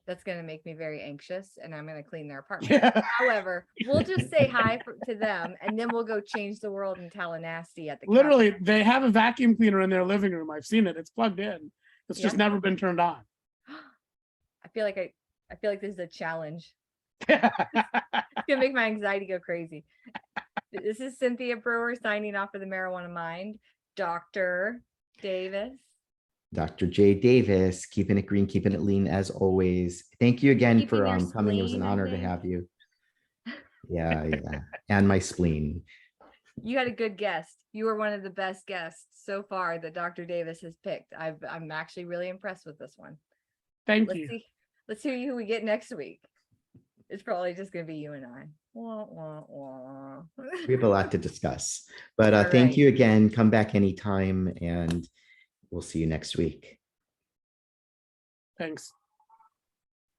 That's going to make me very anxious, and I'm going to clean their apartment. Yeah. However, we'll just say hi to them, and then we'll go change the world in Tallahassee at the Literally, cafe. they have a vacuum cleaner in their living room. I've seen it. It's plugged in. It's just Yeah. never been turned on. I feel like this is a challenge. It's gonna make my anxiety go crazy. This is Cynthia Brewer signing off for the Marijuana Mind. Dr. Davis. Dr. J. Davis, keeping it green, keeping it lean as always. Thank you again Keeping for your coming. It was an spleen, I honor to think. have you. Yeah. And my spleen. You had a good guest. You were one of the best guests so far that Dr. Davis has picked. I'm actually really impressed with this one. Thank you. Let's see who we get next week. It's probably just gonna be you and I. Wah, wah, wah. We have a lot to discuss, but All thank right. you again. Come back anytime and we'll see you next week. Thanks.